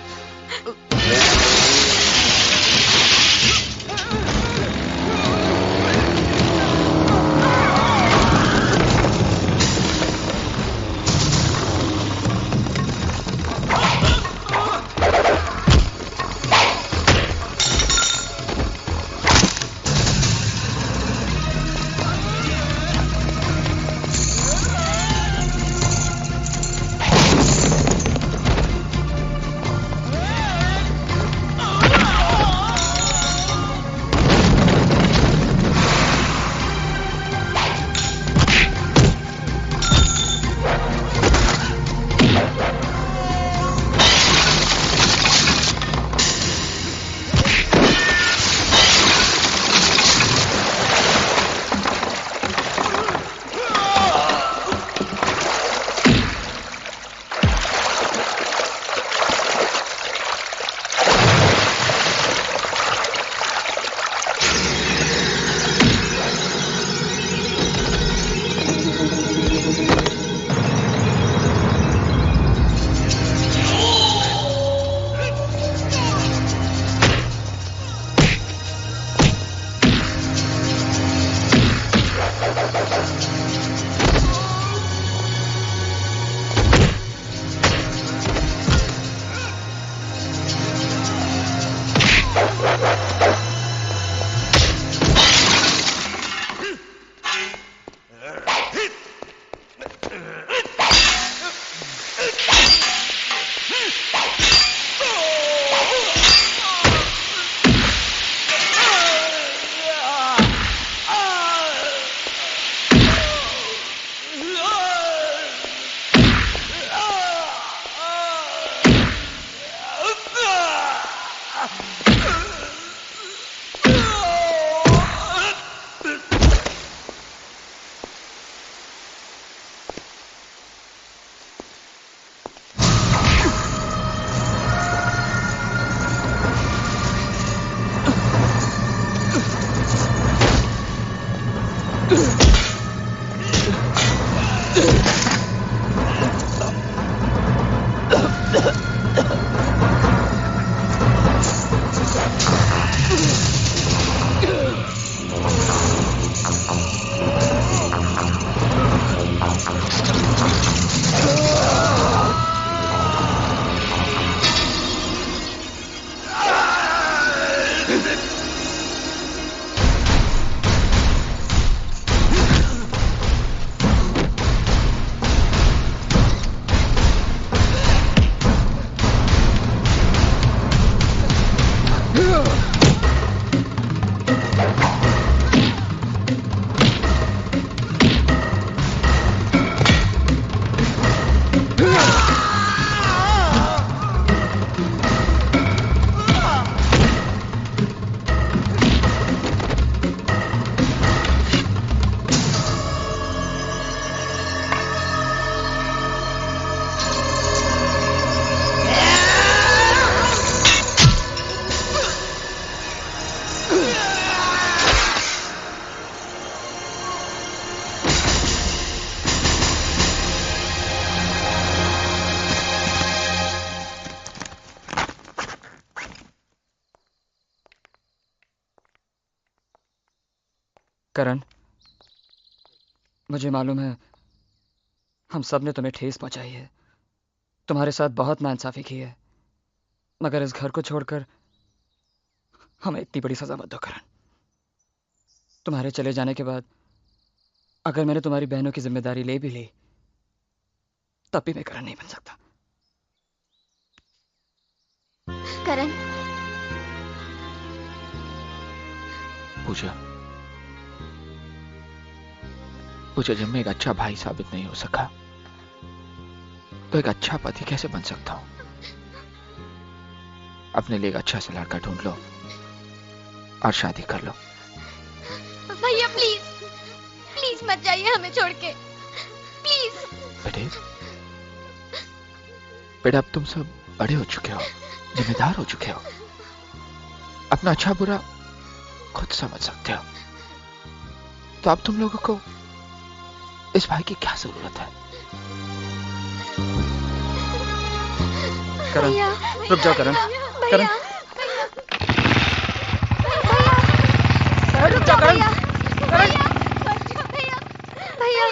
करण, मुझे मालूम है हम सब ने तुम्हें ठेस पहुंचाई है, तुम्हारे साथ बहुत नाइंसाफी की है, मगर इस घर को छोड़कर हमें इतनी बड़ी सजा मत दो करण। तुम्हारे चले जाने के बाद अगर मैंने तुम्हारी बहनों की जिम्मेदारी ले भी ली तब भी मैं करण नहीं बन सकता। करण, पूजा, जब मैं एक अच्छा भाई साबित नहीं हो सका तो एक अच्छा पति कैसे बन सकता हूं? अपने लिए एक अच्छा सा लड़का ढूंढ लो और शादी कर लो। भैया प्लीज प्लीज मत जाइए हमें छोड़ के, प्लीज। बेटा अब तुम सब बड़े हो चुके हो, जिम्मेदार हो चुके हो, अपना अच्छा बुरा खुद समझ सकते हो। तो अब तुम लोगों को इस भाई की क्या जरूरत है? करण, रुक जाओ करण, करण, रुक जाओ करण, भैया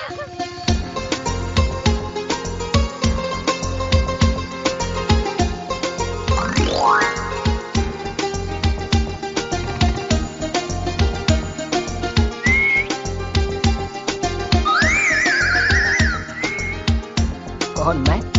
कौन मैं?